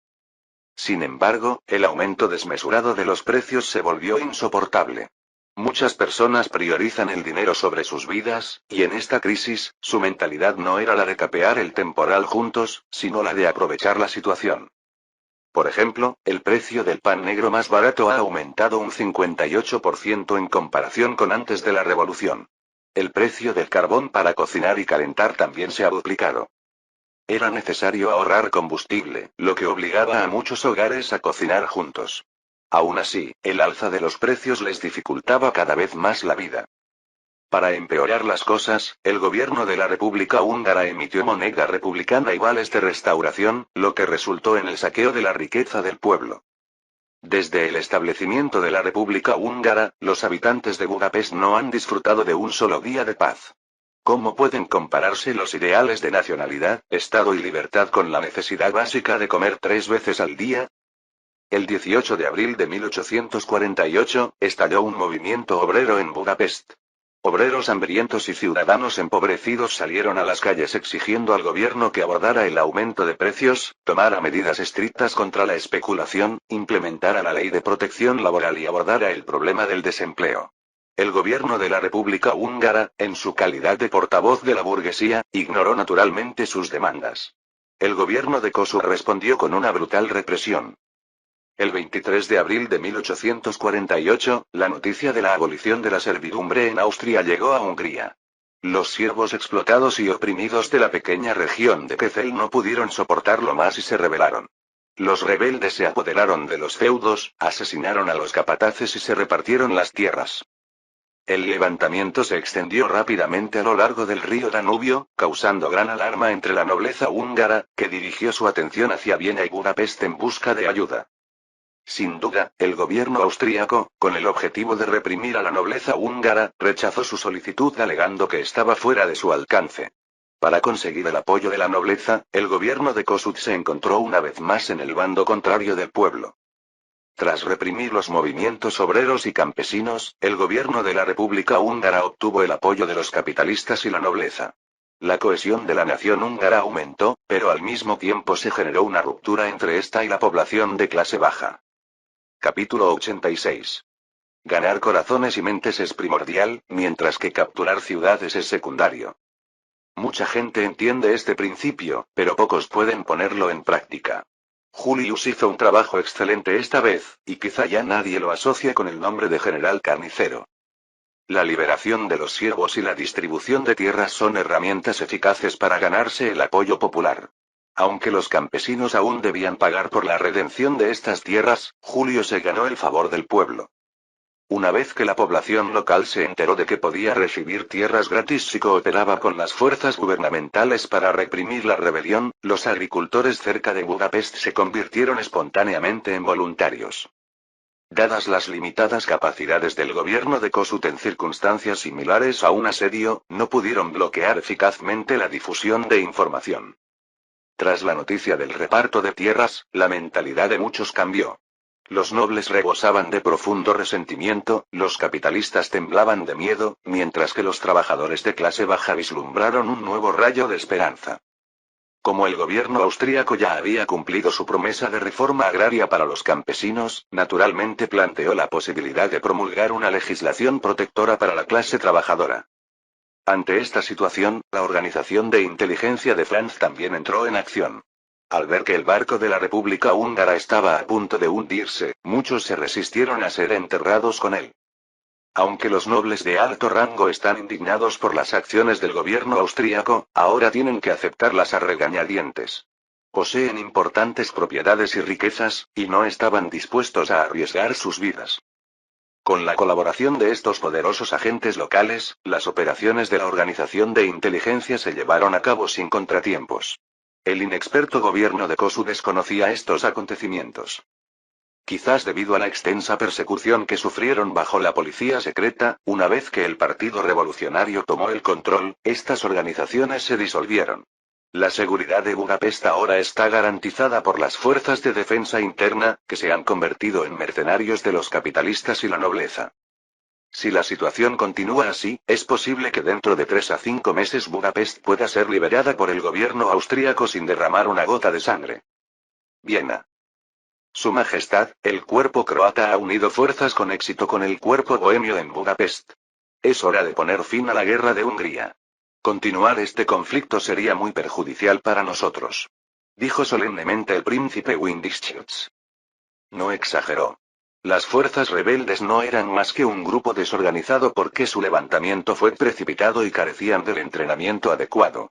Sin embargo, el aumento desmesurado de los precios se volvió insoportable. Muchas personas priorizan el dinero sobre sus vidas, y en esta crisis, su mentalidad no era la de capear el temporal juntos, sino la de aprovechar la situación. Por ejemplo, el precio del pan negro más barato ha aumentado un 58% en comparación con antes de la revolución. El precio del carbón para cocinar y calentar también se ha duplicado. Era necesario ahorrar combustible, lo que obligaba a muchos hogares a cocinar juntos. Aún así, el alza de los precios les dificultaba cada vez más la vida. Para empeorar las cosas, el gobierno de la República Húngara emitió moneda republicana y vales de restauración, lo que resultó en el saqueo de la riqueza del pueblo. Desde el establecimiento de la República Húngara, los habitantes de Budapest no han disfrutado de un solo día de paz. ¿Cómo pueden compararse los ideales de nacionalidad, Estado y libertad con la necesidad básica de comer 3 veces al día? El 18 de abril de 1848, estalló un movimiento obrero en Budapest. Obreros hambrientos y ciudadanos empobrecidos salieron a las calles exigiendo al gobierno que abordara el aumento de precios, tomara medidas estrictas contra la especulación, implementara la ley de protección laboral y abordara el problema del desempleo. El gobierno de la República Húngara, en su calidad de portavoz de la burguesía, ignoró naturalmente sus demandas. El gobierno de Kossuth respondió con una brutal represión. El 23 de abril de 1848, la noticia de la abolición de la servidumbre en Austria llegó a Hungría. Los siervos explotados y oprimidos de la pequeña región de Kecel no pudieron soportarlo más y se rebelaron. Los rebeldes se apoderaron de los feudos, asesinaron a los capataces y se repartieron las tierras. El levantamiento se extendió rápidamente a lo largo del río Danubio, causando gran alarma entre la nobleza húngara, que dirigió su atención hacia Viena y Budapest en busca de ayuda. Sin duda, el gobierno austríaco, con el objetivo de reprimir a la nobleza húngara, rechazó su solicitud alegando que estaba fuera de su alcance. Para conseguir el apoyo de la nobleza, el gobierno de Kossuth se encontró una vez más en el bando contrario del pueblo. Tras reprimir los movimientos obreros y campesinos, el gobierno de la República Húngara obtuvo el apoyo de los capitalistas y la nobleza. La cohesión de la nación húngara aumentó, pero al mismo tiempo se generó una ruptura entre esta y la población de clase baja. Capítulo 86. Ganar corazones y mentes es primordial, mientras que capturar ciudades es secundario. Mucha gente entiende este principio, pero pocos pueden ponerlo en práctica. Julius hizo un trabajo excelente esta vez, y quizá ya nadie lo asocie con el nombre de general carnicero. La liberación de los siervos y la distribución de tierras son herramientas eficaces para ganarse el apoyo popular. Aunque los campesinos aún debían pagar por la redención de estas tierras, Julio se ganó el favor del pueblo. Una vez que la población local se enteró de que podía recibir tierras gratis si cooperaba con las fuerzas gubernamentales para reprimir la rebelión, los agricultores cerca de Budapest se convirtieron espontáneamente en voluntarios. Dadas las limitadas capacidades del gobierno de Kossuth en circunstancias similares a un asedio, no pudieron bloquear eficazmente la difusión de información. Tras la noticia del reparto de tierras, la mentalidad de muchos cambió. Los nobles rebosaban de profundo resentimiento, los capitalistas temblaban de miedo, mientras que los trabajadores de clase baja vislumbraron un nuevo rayo de esperanza. Como el gobierno austríaco ya había cumplido su promesa de reforma agraria para los campesinos, naturalmente planteó la posibilidad de promulgar una legislación protectora para la clase trabajadora. Ante esta situación, la organización de inteligencia de Franz también entró en acción. Al ver que el barco de la República Húngara estaba a punto de hundirse, muchos se resistieron a ser enterrados con él. Aunque los nobles de alto rango están indignados por las acciones del gobierno austríaco, ahora tienen que aceptarlas a regañadientes. Poseen importantes propiedades y riquezas, y no estaban dispuestos a arriesgar sus vidas. Con la colaboración de estos poderosos agentes locales, las operaciones de la organización de inteligencia se llevaron a cabo sin contratiempos. El inexperto gobierno de Kossuth desconocía estos acontecimientos. Quizás debido a la extensa persecución que sufrieron bajo la policía secreta, una vez que el Partido Revolucionario tomó el control, estas organizaciones se disolvieron. La seguridad de Budapest ahora está garantizada por las fuerzas de defensa interna, que se han convertido en mercenarios de los capitalistas y la nobleza. Si la situación continúa así, es posible que dentro de 3 a 5 meses Budapest pueda ser liberada por el gobierno austríaco sin derramar una gota de sangre. Viena. Su Majestad, el cuerpo croata ha unido fuerzas con éxito con el cuerpo bohemio en Budapest. Es hora de poner fin a la guerra de Hungría. Continuar este conflicto sería muy perjudicial para nosotros. Dijo solemnemente el príncipe Windischutz. No exageró. Las fuerzas rebeldes no eran más que un grupo desorganizado porque su levantamiento fue precipitado y carecían del entrenamiento adecuado.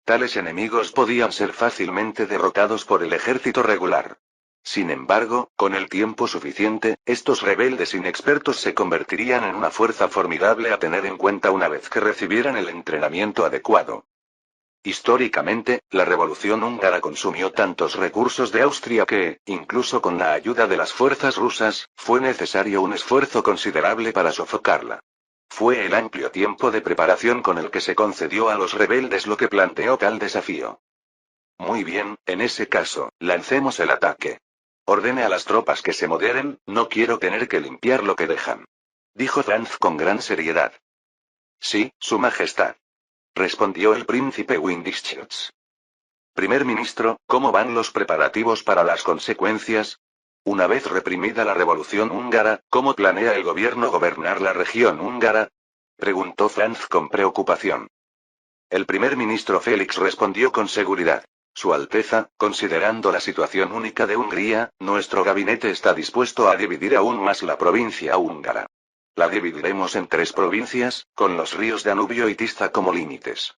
Tales enemigos podían ser fácilmente derrotados por el ejército regular. Sin embargo, con el tiempo suficiente, estos rebeldes inexpertos se convertirían en una fuerza formidable a tener en cuenta una vez que recibieran el entrenamiento adecuado. Históricamente, la revolución húngara consumió tantos recursos de Austria que, incluso con la ayuda de las fuerzas rusas, fue necesario un esfuerzo considerable para sofocarla. Fue el amplio tiempo de preparación con el que se concedió a los rebeldes lo que planteó tal desafío. Muy bien, en ese caso, lancemos el ataque. Ordene a las tropas que se moderen, no quiero tener que limpiar lo que dejan. Dijo Franz con gran seriedad. Sí, Su Majestad. Respondió el príncipe Windischutz. Primer ministro, ¿cómo van los preparativos para las consecuencias? Una vez reprimida la revolución húngara, ¿cómo planea el gobierno gobernar la región húngara? Preguntó Franz con preocupación. El primer ministro Félix respondió con seguridad. Su Alteza, considerando la situación única de Hungría, nuestro gabinete está dispuesto a dividir aún más la provincia húngara. La dividiremos en 3 provincias, con los ríos Danubio y Tisza como límites.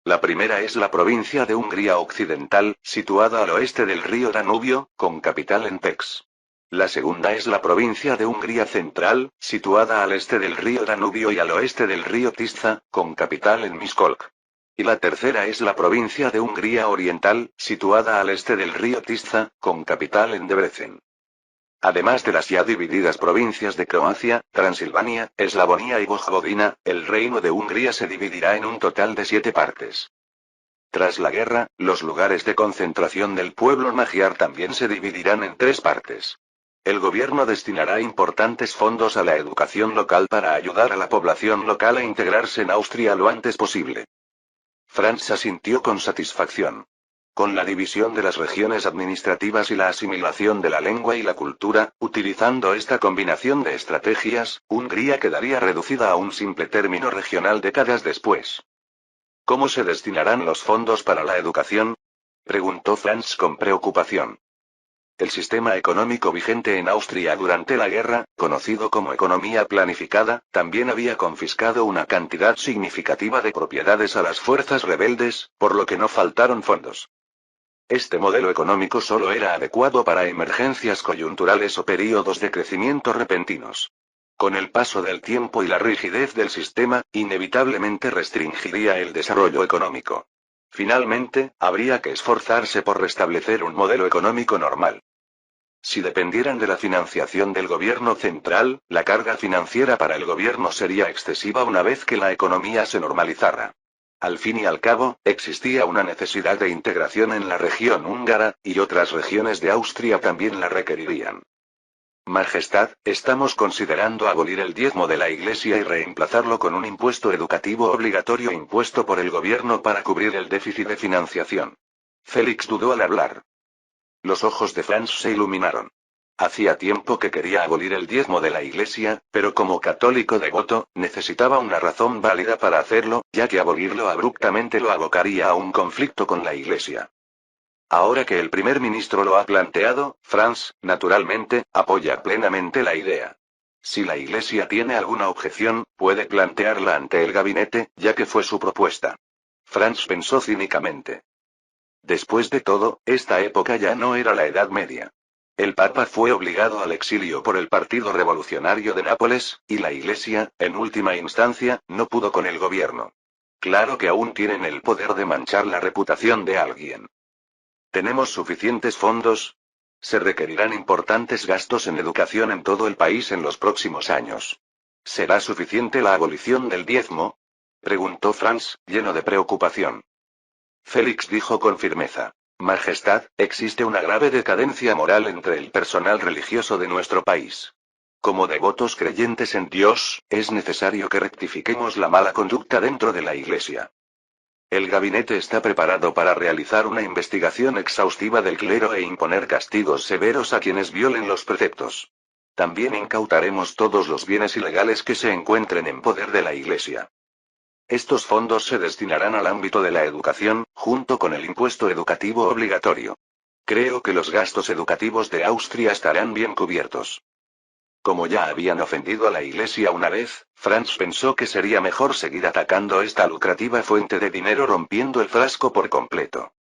La primera es la provincia de Hungría Occidental, situada al oeste del río Danubio, con capital en Pécs. La segunda es la provincia de Hungría Central, situada al este del río Danubio y al oeste del río Tisza, con capital en Miskolc. Y la tercera es la provincia de Hungría Oriental, situada al este del río Tisza, con capital en Debrecen. Además de las ya divididas provincias de Croacia, Transilvania, Eslavonia y Vojvodina, el reino de Hungría se dividirá en un total de 7 partes. Tras la guerra, los lugares de concentración del pueblo magiar también se dividirán en 3 partes. El gobierno destinará importantes fondos a la educación local para ayudar a la población local a integrarse en Austria lo antes posible. Franz asintió con satisfacción. Con la división de las regiones administrativas y la asimilación de la lengua y la cultura, utilizando esta combinación de estrategias, Hungría quedaría reducida a un simple término regional décadas después. ¿Cómo se destinarán los fondos para la educación? Preguntó Franz con preocupación. El sistema económico vigente en Austria durante la guerra, conocido como economía planificada, también había confiscado una cantidad significativa de propiedades a las fuerzas rebeldes, por lo que no faltaron fondos. Este modelo económico solo era adecuado para emergencias coyunturales o períodos de crecimiento repentinos. Con el paso del tiempo y la rigidez del sistema, inevitablemente restringiría el desarrollo económico. Finalmente, habría que esforzarse por restablecer un modelo económico normal. Si dependieran de la financiación del gobierno central, la carga financiera para el gobierno sería excesiva una vez que la economía se normalizara. Al fin y al cabo, existía una necesidad de integración en la región húngara, y otras regiones de Austria también la requerirían. Majestad, estamos considerando abolir el diezmo de la Iglesia y reemplazarlo con un impuesto educativo obligatorio impuesto por el gobierno para cubrir el déficit de financiación. Félix dudó al hablar. Los ojos de Franz se iluminaron. Hacía tiempo que quería abolir el diezmo de la Iglesia, pero como católico devoto, necesitaba una razón válida para hacerlo, ya que abolirlo abruptamente lo abocaría a un conflicto con la Iglesia. Ahora que el primer ministro lo ha planteado, Franz, naturalmente, apoya plenamente la idea. Si la Iglesia tiene alguna objeción, puede plantearla ante el gabinete, ya que fue su propuesta. Franz pensó cínicamente. Después de todo, esta época ya no era la Edad Media. El Papa fue obligado al exilio por el Partido Revolucionario de Nápoles, y la Iglesia, en última instancia, no pudo con el gobierno. Claro que aún tienen el poder de manchar la reputación de alguien. ¿Tenemos suficientes fondos? Se requerirán importantes gastos en educación en todo el país en los próximos años. ¿Será suficiente la abolición del diezmo? Preguntó Franz, lleno de preocupación. Félix dijo con firmeza. Majestad, existe una grave decadencia moral entre el personal religioso de nuestro país. Como devotos creyentes en Dios, es necesario que rectifiquemos la mala conducta dentro de la Iglesia. El gabinete está preparado para realizar una investigación exhaustiva del clero e imponer castigos severos a quienes violen los preceptos. También incautaremos todos los bienes ilegales que se encuentren en poder de la Iglesia. Estos fondos se destinarán al ámbito de la educación, junto con el impuesto educativo obligatorio. Creo que los gastos educativos de Austria estarán bien cubiertos. Como ya habían ofendido a la Iglesia una vez, Franz pensó que sería mejor seguir atacando esta lucrativa fuente de dinero rompiendo el frasco por completo.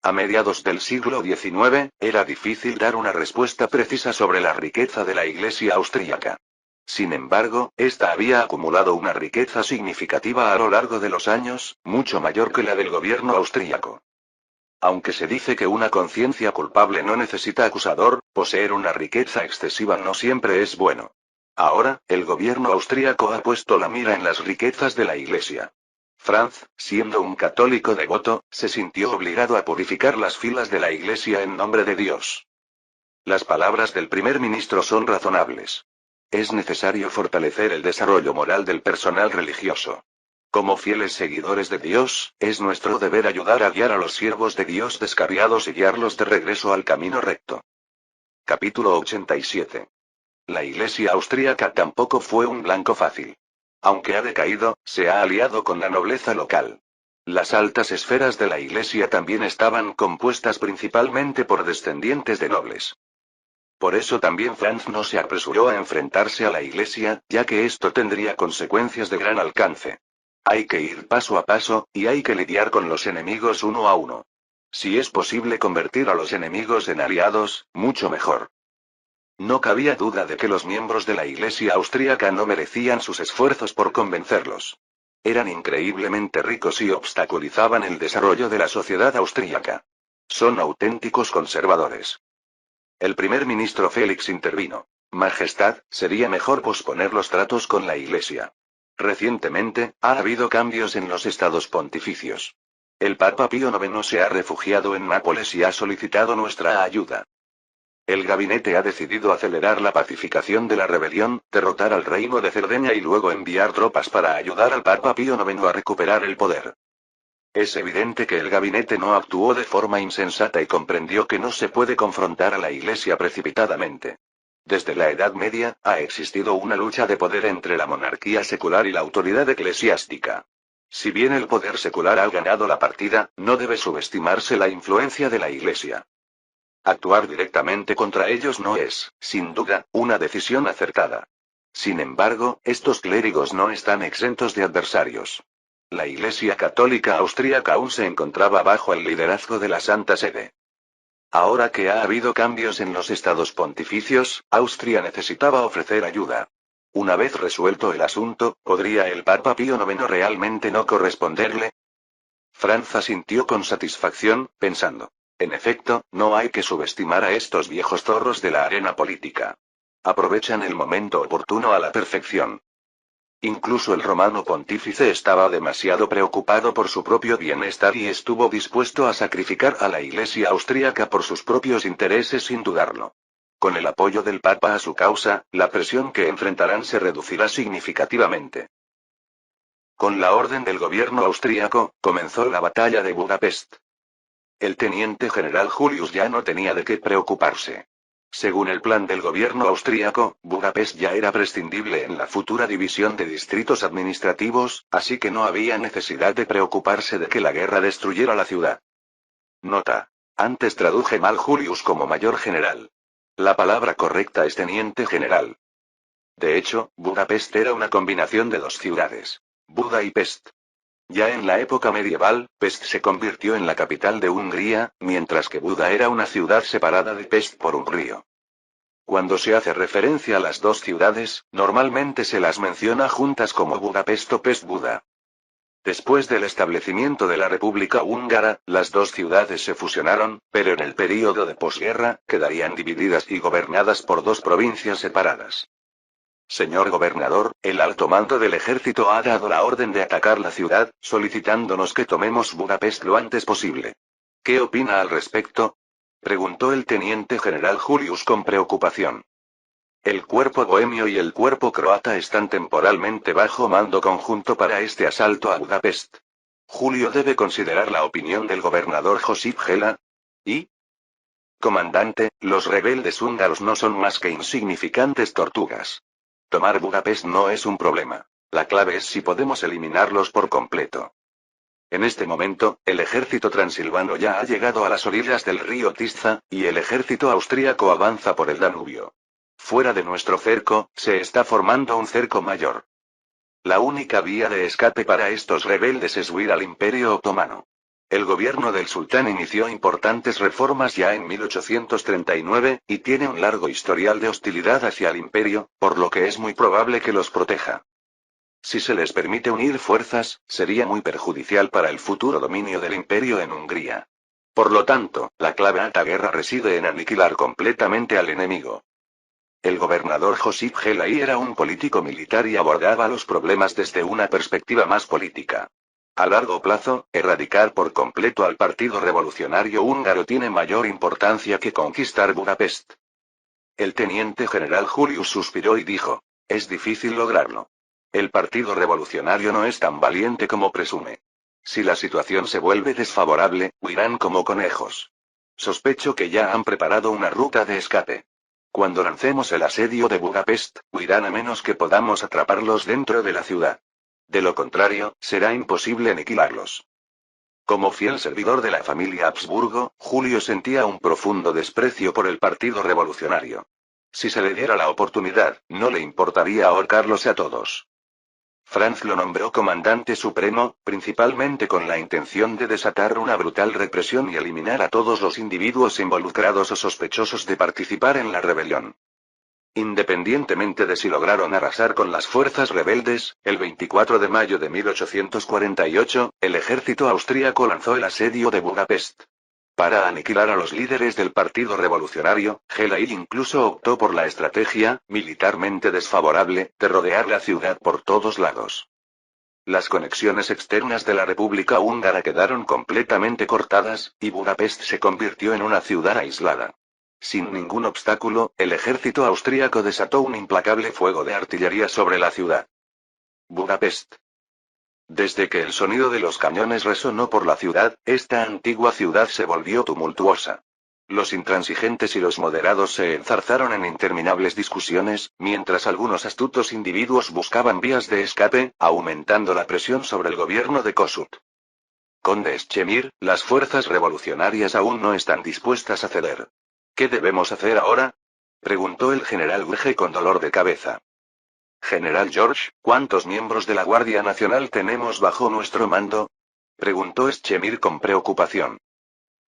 A mediados del siglo XIX, era difícil dar una respuesta precisa sobre la riqueza de la Iglesia austríaca. Sin embargo, esta había acumulado una riqueza significativa a lo largo de los años, mucho mayor que la del gobierno austríaco. Aunque se dice que una conciencia culpable no necesita acusador, poseer una riqueza excesiva no siempre es bueno. Ahora, el gobierno austríaco ha puesto la mira en las riquezas de la Iglesia. Franz, siendo un católico devoto, se sintió obligado a purificar las filas de la Iglesia en nombre de Dios. Las palabras del primer ministro son razonables. Es necesario fortalecer el desarrollo moral del personal religioso. Como fieles seguidores de Dios, es nuestro deber ayudar a guiar a los siervos de Dios descarriados y guiarlos de regreso al camino recto. Capítulo 87. La Iglesia austríaca tampoco fue un blanco fácil. Aunque ha decaído, se ha aliado con la nobleza local. Las altas esferas de la Iglesia también estaban compuestas principalmente por descendientes de nobles. Por eso también Franz no se apresuró a enfrentarse a la Iglesia, ya que esto tendría consecuencias de gran alcance. Hay que ir paso a paso, y hay que lidiar con los enemigos uno a uno. Si es posible convertir a los enemigos en aliados, mucho mejor. No cabía duda de que los miembros de la Iglesia austríaca no merecían sus esfuerzos por convencerlos. Eran increíblemente ricos y obstaculizaban el desarrollo de la sociedad austríaca. Son auténticos conservadores. El primer ministro Félix intervino. Majestad, sería mejor posponer los tratos con la Iglesia. Recientemente, ha habido cambios en los estados pontificios. El Papa Pío IX se ha refugiado en Nápoles y ha solicitado nuestra ayuda. El gabinete ha decidido acelerar la pacificación de la rebelión, derrotar al reino de Cerdeña y luego enviar tropas para ayudar al Papa Pío IX a recuperar el poder. Es evidente que el gabinete no actuó de forma insensata y comprendió que no se puede confrontar a la Iglesia precipitadamente. Desde la Edad Media, ha existido una lucha de poder entre la monarquía secular y la autoridad eclesiástica. Si bien el poder secular ha ganado la partida, no debe subestimarse la influencia de la Iglesia. Actuar directamente contra ellos no es, sin duda, una decisión acertada. Sin embargo, estos clérigos no están exentos de adversarios. La Iglesia Católica Austríaca aún se encontraba bajo el liderazgo de la Santa Sede. Ahora que ha habido cambios en los estados pontificios, Austria necesitaba ofrecer ayuda. Una vez resuelto el asunto, ¿podría el Papa Pío IX realmente no corresponderle? Franz asintió con satisfacción, pensando. En efecto, no hay que subestimar a estos viejos zorros de la arena política. Aprovechan el momento oportuno a la perfección. Incluso el romano pontífice estaba demasiado preocupado por su propio bienestar y estuvo dispuesto a sacrificar a la Iglesia austríaca por sus propios intereses sin dudarlo. Con el apoyo del Papa a su causa, la presión que enfrentarán se reducirá significativamente. Con la orden del gobierno austríaco, comenzó la batalla de Budapest. El teniente general Julius ya no tenía de qué preocuparse. Según el plan del gobierno austríaco, Budapest ya era prescindible en la futura división de distritos administrativos, así que no había necesidad de preocuparse de que la guerra destruyera la ciudad. Nota. Antes traduje mal Julius como mayor general. La palabra correcta es teniente general. De hecho, Budapest era una combinación de dos ciudades. Buda y Pest. Ya en la época medieval, Pest se convirtió en la capital de Hungría, mientras que Buda era una ciudad separada de Pest por un río. Cuando se hace referencia a las dos ciudades, normalmente se las menciona juntas como Budapest o Pest-Buda. Después del establecimiento de la República Húngara, las dos ciudades se fusionaron, pero en el período de posguerra, quedarían divididas y gobernadas por dos provincias separadas. Señor gobernador, el alto mando del ejército ha dado la orden de atacar la ciudad, solicitándonos que tomemos Budapest lo antes posible. ¿Qué opina al respecto? Preguntó el teniente general Julius con preocupación. El cuerpo bohemio y el cuerpo croata están temporalmente bajo mando conjunto para este asalto a Budapest. Julio debe considerar la opinión del gobernador Josip Gela. ¿Y? Comandante, los rebeldes húngaros no son más que insignificantes tortugas. Tomar Budapest no es un problema. La clave es si podemos eliminarlos por completo. En este momento, el ejército transilvano ya ha llegado a las orillas del río Tisza, y el ejército austríaco avanza por el Danubio. Fuera de nuestro cerco, se está formando un cerco mayor. La única vía de escape para estos rebeldes es huir al Imperio Otomano. El gobierno del sultán inició importantes reformas ya en 1839, y tiene un largo historial de hostilidad hacia el imperio, por lo que es muy probable que los proteja. Si se les permite unir fuerzas, sería muy perjudicial para el futuro dominio del imperio en Hungría. Por lo tanto, la clave a esta guerra reside en aniquilar completamente al enemigo. El gobernador Josip Gela era un político militar y abordaba los problemas desde una perspectiva más política. A largo plazo, erradicar por completo al Partido Revolucionario Húngaro tiene mayor importancia que conquistar Budapest. El teniente general Julius suspiró y dijo: es difícil lograrlo. El Partido Revolucionario no es tan valiente como presume. Si la situación se vuelve desfavorable, huirán como conejos. Sospecho que ya han preparado una ruta de escape. Cuando lancemos el asedio de Budapest, huirán a menos que podamos atraparlos dentro de la ciudad. De lo contrario, será imposible aniquilarlos. Como fiel servidor de la familia Habsburgo, Julio sentía un profundo desprecio por el Partido Revolucionario. Si se le diera la oportunidad, no le importaría ahorcarlos a todos. Franz lo nombró comandante supremo, principalmente con la intención de desatar una brutal represión y eliminar a todos los individuos involucrados o sospechosos de participar en la rebelión. Independientemente de si lograron arrasar con las fuerzas rebeldes, el 24 de mayo de 1848, el ejército austríaco lanzó el asedio de Budapest. Para aniquilar a los líderes del Partido Revolucionario, Gela incluso optó por la estrategia, militarmente desfavorable, de rodear la ciudad por todos lados. Las conexiones externas de la República Húngara quedaron completamente cortadas, y Budapest se convirtió en una ciudad aislada. Sin ningún obstáculo, el ejército austríaco desató un implacable fuego de artillería sobre la ciudad. Budapest. Desde que el sonido de los cañones resonó por la ciudad, esta antigua ciudad se volvió tumultuosa. Los intransigentes y los moderados se enzarzaron en interminables discusiones, mientras algunos astutos individuos buscaban vías de escape, aumentando la presión sobre el gobierno de Kossuth. Conde Schemir, las fuerzas revolucionarias aún no están dispuestas a ceder. ¿Qué debemos hacer ahora? Preguntó el general Urge con dolor de cabeza. General George, ¿cuántos miembros de la Guardia Nacional tenemos bajo nuestro mando? Preguntó Schemir con preocupación.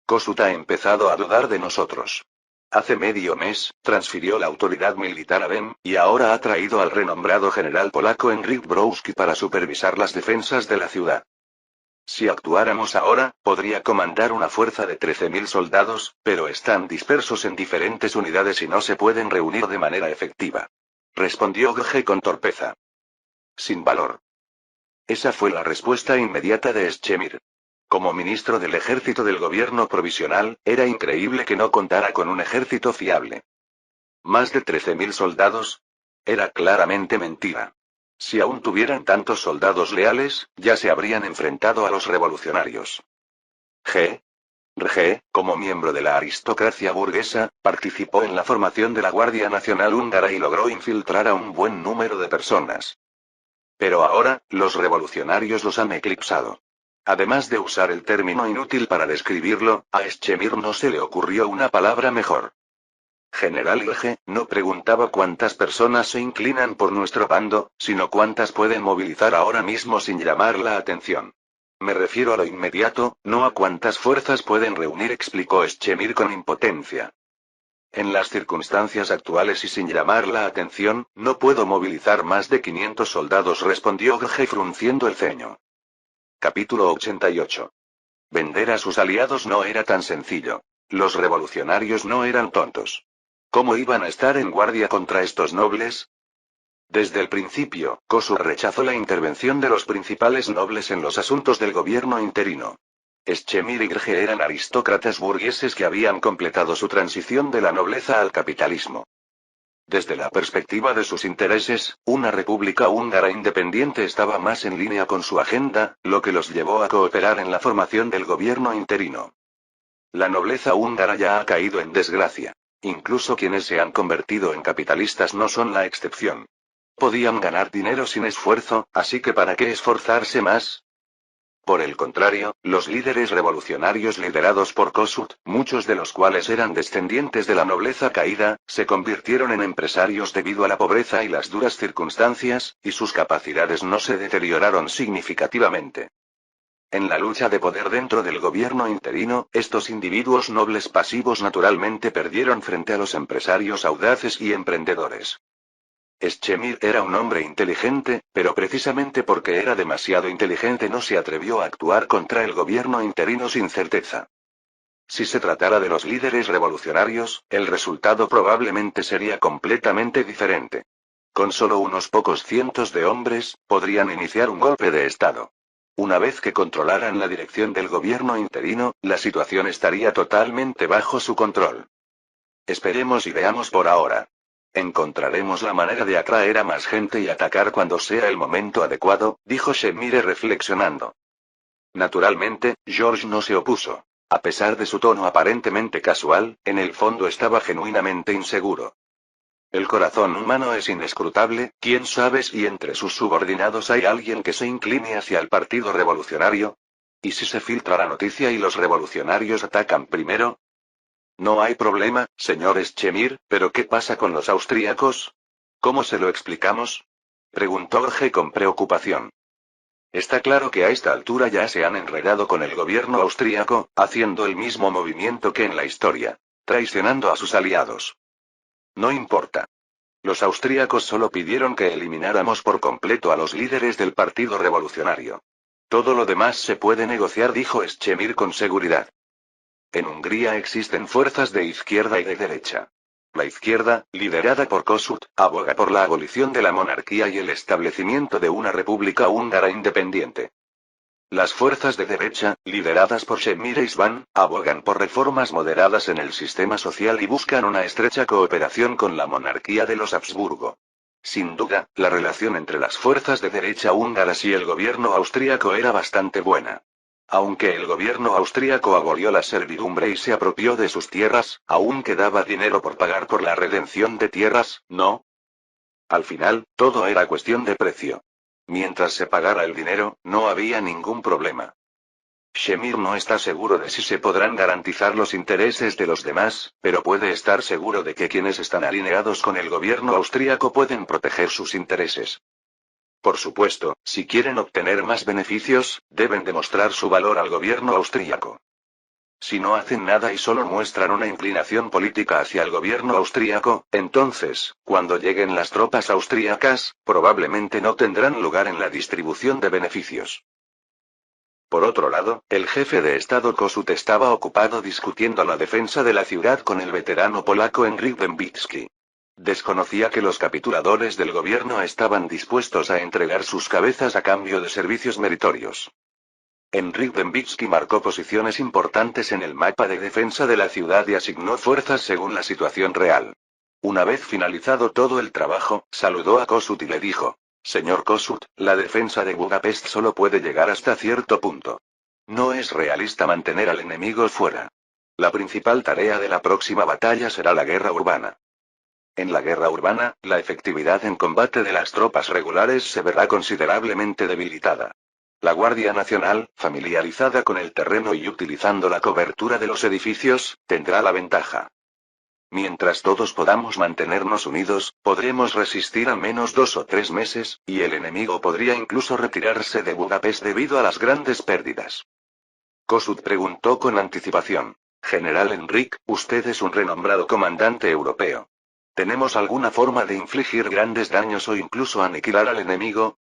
Kossuth ha empezado a dudar de nosotros. Hace medio mes, transfirió la autoridad militar a Bem, y ahora ha traído al renombrado general polaco Henryk Browski para supervisar las defensas de la ciudad. Si actuáramos ahora, podría comandar una fuerza de 13.000 soldados, pero están dispersos en diferentes unidades y no se pueden reunir de manera efectiva. Respondió Gege con torpeza. Sin valor. Esa fue la respuesta inmediata de Schemir. Como ministro del ejército del gobierno provisional, era increíble que no contara con un ejército fiable. ¿Más de 13.000 soldados? Era claramente mentira. Si aún tuvieran tantos soldados leales, ya se habrían enfrentado a los revolucionarios. G. G, como miembro de la aristocracia burguesa, participó en la formación de la Guardia Nacional Húngara y logró infiltrar a un buen número de personas. Pero ahora, los revolucionarios los han eclipsado. Además de usar el término inútil para describirlo, a Schemir no se le ocurrió una palabra mejor. General Ilge, no preguntaba cuántas personas se inclinan por nuestro bando, sino cuántas pueden movilizar ahora mismo sin llamar la atención. Me refiero a lo inmediato, no a cuántas fuerzas pueden reunir, explicó Schemir con impotencia. En las circunstancias actuales y sin llamar la atención, no puedo movilizar más de 500 soldados, respondió Ilge frunciendo el ceño. Capítulo 88. Vender a sus aliados no era tan sencillo. Los revolucionarios no eran tontos. ¿Cómo iban a estar en guardia contra estos nobles? Desde el principio, Kossuth rechazó la intervención de los principales nobles en los asuntos del gobierno interino. Schemir y Ilge eran aristócratas burgueses que habían completado su transición de la nobleza al capitalismo. Desde la perspectiva de sus intereses, una república húngara independiente estaba más en línea con su agenda, lo que los llevó a cooperar en la formación del gobierno interino. La nobleza húngara ya ha caído en desgracia. Incluso quienes se han convertido en capitalistas no son la excepción. Podían ganar dinero sin esfuerzo, así que ¿para qué esforzarse más? Por el contrario, los líderes revolucionarios liderados por Kossuth, muchos de los cuales eran descendientes de la nobleza caída, se convirtieron en empresarios debido a la pobreza y las duras circunstancias, y sus capacidades no se deterioraron significativamente. En la lucha de poder dentro del gobierno interino, estos individuos nobles pasivos naturalmente perdieron frente a los empresarios audaces y emprendedores. Schemir era un hombre inteligente, pero precisamente porque era demasiado inteligente no se atrevió a actuar contra el gobierno interino sin certeza. Si se tratara de los líderes revolucionarios, el resultado probablemente sería completamente diferente. Con solo unos pocos cientos de hombres, podrían iniciar un golpe de Estado. Una vez que controlaran la dirección del gobierno interino, la situación estaría totalmente bajo su control. Esperemos y veamos por ahora. Encontraremos la manera de atraer a más gente y atacar cuando sea el momento adecuado, dijo Schemir reflexionando. Naturalmente, George no se opuso. A pesar de su tono aparentemente casual, en el fondo estaba genuinamente inseguro. El corazón humano es inescrutable, quién sabe si entre sus subordinados hay alguien que se incline hacia el Partido Revolucionario. ¿Y si se filtra la noticia y los revolucionarios atacan primero? No hay problema, señor Schemir, pero ¿qué pasa con los austríacos? ¿Cómo se lo explicamos? Preguntó Ilge con preocupación. Está claro que a esta altura ya se han enredado con el gobierno austríaco, haciendo el mismo movimiento que en la historia, traicionando a sus aliados. No importa. Los austríacos solo pidieron que elimináramos por completo a los líderes del Partido Revolucionario. Todo lo demás se puede negociar, dijo Schemir con seguridad. En Hungría existen fuerzas de izquierda y de derecha. La izquierda, liderada por Kossuth, aboga por la abolición de la monarquía y el establecimiento de una república húngara independiente. Las fuerzas de derecha, lideradas por Schemir e István, abogan por reformas moderadas en el sistema social y buscan una estrecha cooperación con la monarquía de los Habsburgo. Sin duda, la relación entre las fuerzas de derecha húngaras y el gobierno austríaco era bastante buena. Aunque el gobierno austríaco abolió la servidumbre y se apropió de sus tierras, aún quedaba dinero por pagar por la redención de tierras, ¿no? Al final, todo era cuestión de precio. Mientras se pagara el dinero, no había ningún problema. Schemir no está seguro de si se podrán garantizar los intereses de los demás, pero puede estar seguro de que quienes están alineados con el gobierno austríaco pueden proteger sus intereses. Por supuesto, si quieren obtener más beneficios, deben demostrar su valor al gobierno austríaco. Si no hacen nada y solo muestran una inclinación política hacia el gobierno austríaco, entonces, cuando lleguen las tropas austríacas, probablemente no tendrán lugar en la distribución de beneficios. Por otro lado, el jefe de Estado Kossuth estaba ocupado discutiendo la defensa de la ciudad con el veterano polaco Henryk Dębicki. Desconocía que los capituladores del gobierno estaban dispuestos a entregar sus cabezas a cambio de servicios meritorios. Henryk Dębicki marcó posiciones importantes en el mapa de defensa de la ciudad y asignó fuerzas según la situación real. Una vez finalizado todo el trabajo, saludó a Kossuth y le dijo: Señor Kossuth, la defensa de Budapest solo puede llegar hasta cierto punto. No es realista mantener al enemigo fuera. La principal tarea de la próxima batalla será la guerra urbana. En la guerra urbana, la efectividad en combate de las tropas regulares se verá considerablemente debilitada. La Guardia Nacional, familiarizada con el terreno y utilizando la cobertura de los edificios, tendrá la ventaja. Mientras todos podamos mantenernos unidos, podremos resistir al menos 2 o 3 meses, y el enemigo podría incluso retirarse de Budapest debido a las grandes pérdidas. Kossuth preguntó con anticipación: General Enrique, usted es un renombrado comandante europeo. ¿Tenemos alguna forma de infligir grandes daños o incluso aniquilar al enemigo?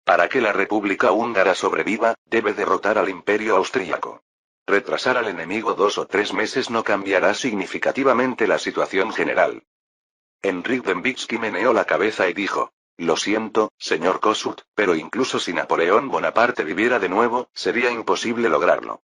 Para que la República Húngara sobreviva, debe derrotar al Imperio Austríaco. Retrasar al enemigo 2 o 3 meses no cambiará significativamente la situación general. Enrique Dembicki meneó la cabeza y dijo: Lo siento, señor Kossuth, pero incluso si Napoleón Bonaparte viviera de nuevo, sería imposible lograrlo.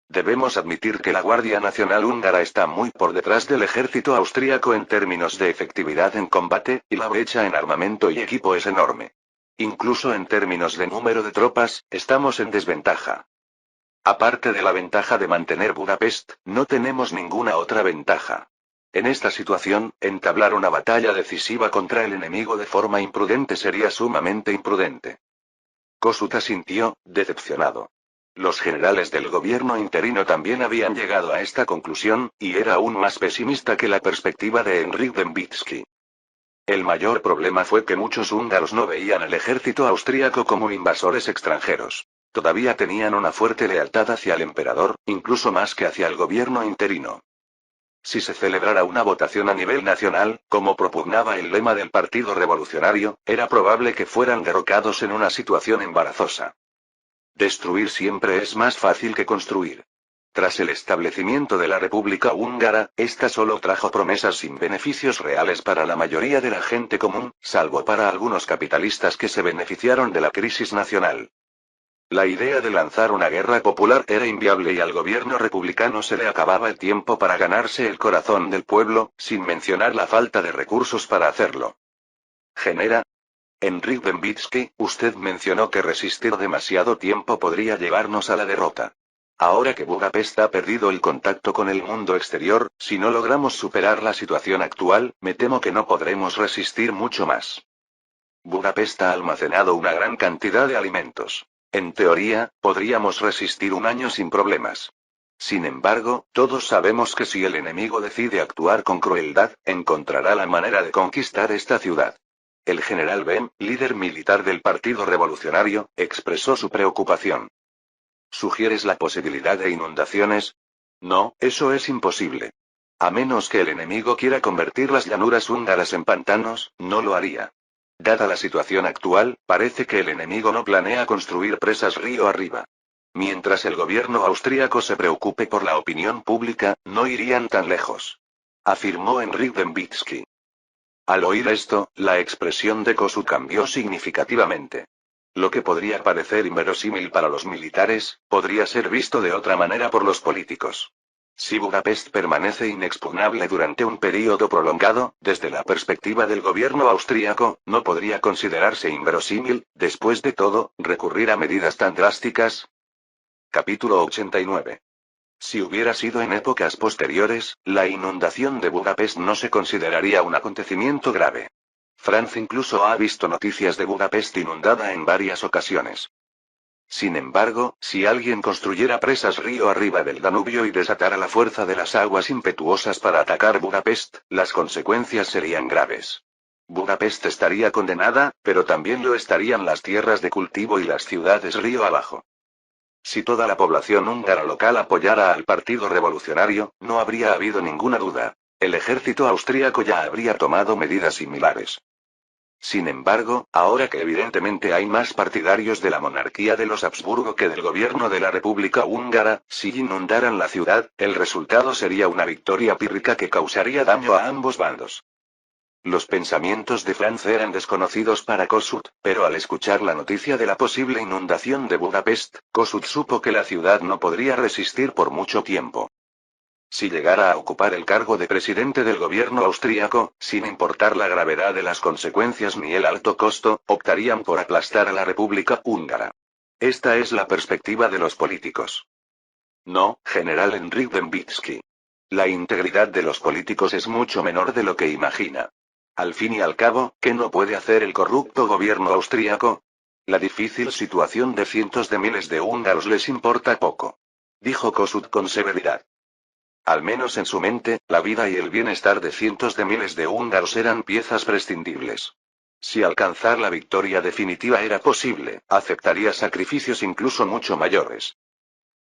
Debemos admitir que la Guardia Nacional húngara está muy por detrás del ejército austríaco en términos de efectividad en combate, y la brecha en armamento y equipo es enorme. Incluso en términos de número de tropas, estamos en desventaja. Aparte de la ventaja de mantener Budapest, no tenemos ninguna otra ventaja. En esta situación, entablar una batalla decisiva contra el enemigo de forma imprudente sería sumamente imprudente. Kossuth asintió, decepcionado. Los generales del gobierno interino también habían llegado a esta conclusión, y era aún más pesimista que la perspectiva de Enrique Dembicki. El mayor problema fue que muchos húngaros no veían al ejército austríaco como invasores extranjeros. Todavía tenían una fuerte lealtad hacia el emperador, incluso más que hacia el gobierno interino. Si se celebrara una votación a nivel nacional, como propugnaba el lema del Partido Revolucionario, era probable que fueran derrocados en una situación embarazosa. Destruir siempre es más fácil que construir. Tras el establecimiento de la República Húngara, esta solo trajo promesas sin beneficios reales para la mayoría de la gente común, salvo para algunos capitalistas que se beneficiaron de la crisis nacional. La idea de lanzar una guerra popular era inviable y al gobierno republicano se le acababa el tiempo para ganarse el corazón del pueblo, sin mencionar la falta de recursos para hacerlo. Enrique Dembicki, usted mencionó que resistir demasiado tiempo podría llevarnos a la derrota. Ahora que Budapest ha perdido el contacto con el mundo exterior, si no logramos superar la situación actual, me temo que no podremos resistir mucho más. Budapest ha almacenado una gran cantidad de alimentos. En teoría, podríamos resistir un año sin problemas. Sin embargo, todos sabemos que si el enemigo decide actuar con crueldad, encontrará la manera de conquistar esta ciudad. El general Bem, líder militar del Partido Revolucionario, expresó su preocupación. ¿Sugieres la posibilidad de inundaciones? No, eso es imposible. A menos que el enemigo quiera convertir las llanuras húngaras en pantanos, no lo haría. Dada la situación actual, parece que el enemigo no planea construir presas río arriba. Mientras el gobierno austríaco se preocupe por la opinión pública, no irían tan lejos. Afirmó Enrique Dembicki. Al oír esto, la expresión de Kossuth cambió significativamente. Lo que podría parecer inverosímil para los militares, podría ser visto de otra manera por los políticos. Si Budapest permanece inexpugnable durante un período prolongado, desde la perspectiva del gobierno austríaco, no podría considerarse inverosímil, después de todo, recurrir a medidas tan drásticas. Capítulo 89. Si hubiera sido en épocas posteriores, la inundación de Budapest no se consideraría un acontecimiento grave. Franz incluso ha visto noticias de Budapest inundada en varias ocasiones. Sin embargo, si alguien construyera presas río arriba del Danubio y desatara la fuerza de las aguas impetuosas para atacar Budapest, las consecuencias serían graves. Budapest estaría condenada, pero también lo estarían las tierras de cultivo y las ciudades río abajo. Si toda la población húngara local apoyara al Partido Revolucionario, no habría habido ninguna duda. El ejército austríaco ya habría tomado medidas similares. Sin embargo, ahora que evidentemente hay más partidarios de la monarquía de los Habsburgo que del gobierno de la República Húngara, si inundaran la ciudad, el resultado sería una victoria pírrica que causaría daño a ambos bandos. Los pensamientos de Franz eran desconocidos para Kossuth, pero al escuchar la noticia de la posible inundación de Budapest, Kossuth supo que la ciudad no podría resistir por mucho tiempo. Si llegara a ocupar el cargo de presidente del gobierno austríaco, sin importar la gravedad de las consecuencias ni el alto costo, optarían por aplastar a la República Húngara. Esta es la perspectiva de los políticos. No, general Enrique Dembicki. La integridad de los políticos es mucho menor de lo que imagina. Al fin y al cabo, ¿qué no puede hacer el corrupto gobierno austríaco? La difícil situación de cientos de miles de húngaros les importa poco. Dijo Kossuth con severidad. Al menos en su mente, la vida y el bienestar de cientos de miles de húngaros eran piezas prescindibles. Si alcanzar la victoria definitiva era posible, aceptaría sacrificios incluso mucho mayores.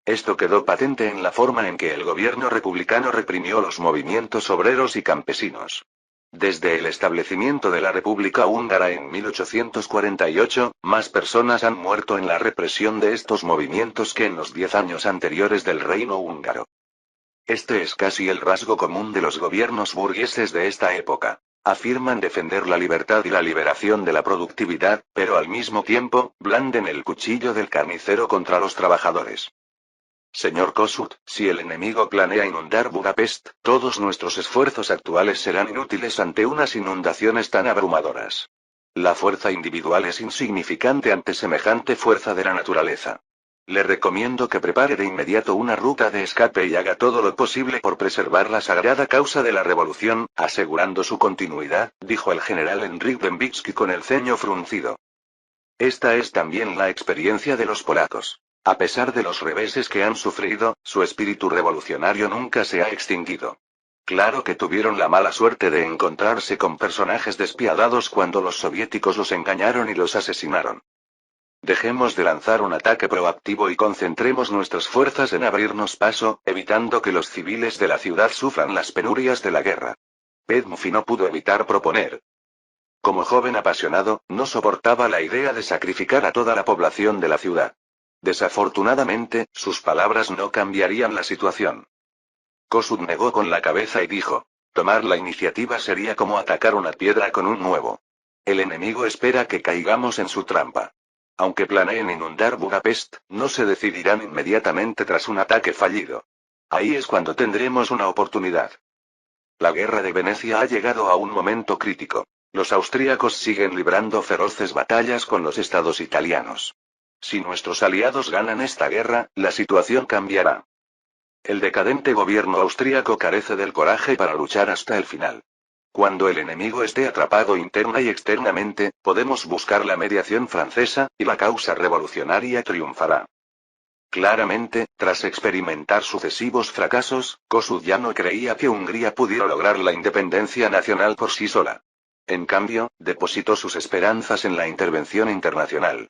Esto quedó patente en la forma en que el gobierno republicano reprimió los movimientos obreros y campesinos. Desde el establecimiento de la República Húngara en 1848, más personas han muerto en la represión de estos movimientos que en los 10 años anteriores del Reino húngaro. Este es casi el rasgo común de los gobiernos burgueses de esta época. Afirman defender la libertad y la liberación de la productividad, pero al mismo tiempo, blanden el cuchillo del carnicero contra los trabajadores. Señor Kossuth, si el enemigo planea inundar Budapest, todos nuestros esfuerzos actuales serán inútiles ante unas inundaciones tan abrumadoras. La fuerza individual es insignificante ante semejante fuerza de la naturaleza. Le recomiendo que prepare de inmediato una ruta de escape y haga todo lo posible por preservar la sagrada causa de la revolución, asegurando su continuidad, dijo el general Enrique Dembicki con el ceño fruncido. Esta es también la experiencia de los polacos. A pesar de los reveses que han sufrido, su espíritu revolucionario nunca se ha extinguido. Claro que tuvieron la mala suerte de encontrarse con personajes despiadados cuando los soviéticos los engañaron y los asesinaron. Dejemos de lanzar un ataque proactivo y concentremos nuestras fuerzas en abrirnos paso, evitando que los civiles de la ciudad sufran las penurias de la guerra. Petmuffi no pudo evitar proponer. Como joven apasionado, no soportaba la idea de sacrificar a toda la población de la ciudad. Desafortunadamente, sus palabras no cambiarían la situación. Kossuth negó con la cabeza y dijo: tomar la iniciativa sería como atacar una piedra con un huevo. El enemigo espera que caigamos en su trampa. Aunque planeen inundar Budapest, no se decidirán inmediatamente tras un ataque fallido. Ahí es cuando tendremos una oportunidad. La guerra de Venecia ha llegado a un momento crítico. Los austríacos siguen librando feroces batallas con los estados italianos. Si nuestros aliados ganan esta guerra, la situación cambiará. El decadente gobierno austríaco carece del coraje para luchar hasta el final. Cuando el enemigo esté atrapado interna y externamente, podemos buscar la mediación francesa, y la causa revolucionaria triunfará. Claramente, tras experimentar sucesivos fracasos, Kossuth ya no creía que Hungría pudiera lograr la independencia nacional por sí sola. En cambio, depositó sus esperanzas en la intervención internacional.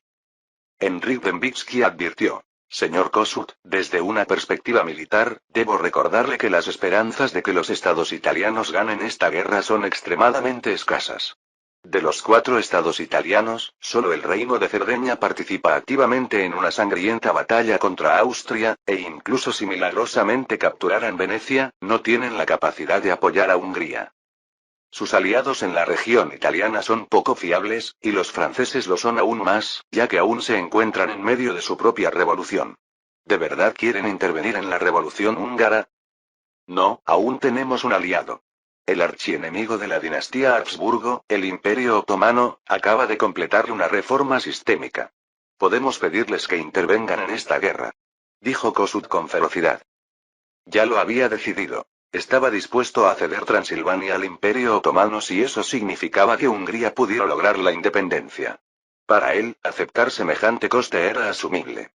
Enrique Dembicki advirtió: señor Kossuth, desde una perspectiva militar, debo recordarle que las esperanzas de que los estados italianos ganen esta guerra son extremadamente escasas. De los 4 estados italianos, solo el Reino de Cerdeña participa activamente en una sangrienta batalla contra Austria, e incluso si milagrosamente capturaran Venecia, no tienen la capacidad de apoyar a Hungría. Sus aliados en la región italiana son poco fiables, y los franceses lo son aún más, ya que aún se encuentran en medio de su propia revolución. ¿De verdad quieren intervenir en la revolución húngara? No, aún tenemos un aliado. El archienemigo de la dinastía Habsburgo, el Imperio Otomano, acaba de completar una reforma sistémica. Podemos pedirles que intervengan en esta guerra. Dijo Kossuth con ferocidad. Ya lo había decidido. Estaba dispuesto a ceder Transilvania al Imperio Otomano si eso significaba que Hungría pudiera lograr la independencia. Para él, aceptar semejante coste era asumible.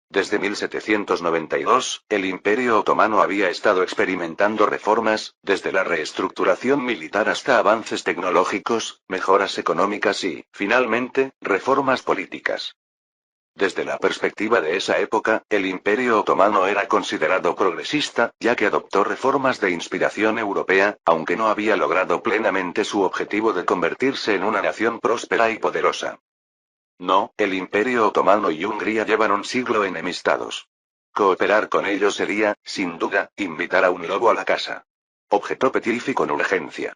Desde 1792, el Imperio Otomano había estado experimentando reformas, desde la reestructuración militar hasta avances tecnológicos, mejoras económicas y, finalmente, reformas políticas. Desde la perspectiva de esa época, el Imperio Otomano era considerado progresista, ya que adoptó reformas de inspiración europea, aunque no había logrado plenamente su objetivo de convertirse en una nación próspera y poderosa. No, el Imperio Otomano y Hungría llevan un siglo enemistados. Cooperar con ellos sería, sin duda, invitar a un lobo a la casa. Objetó Petilifi con urgencia.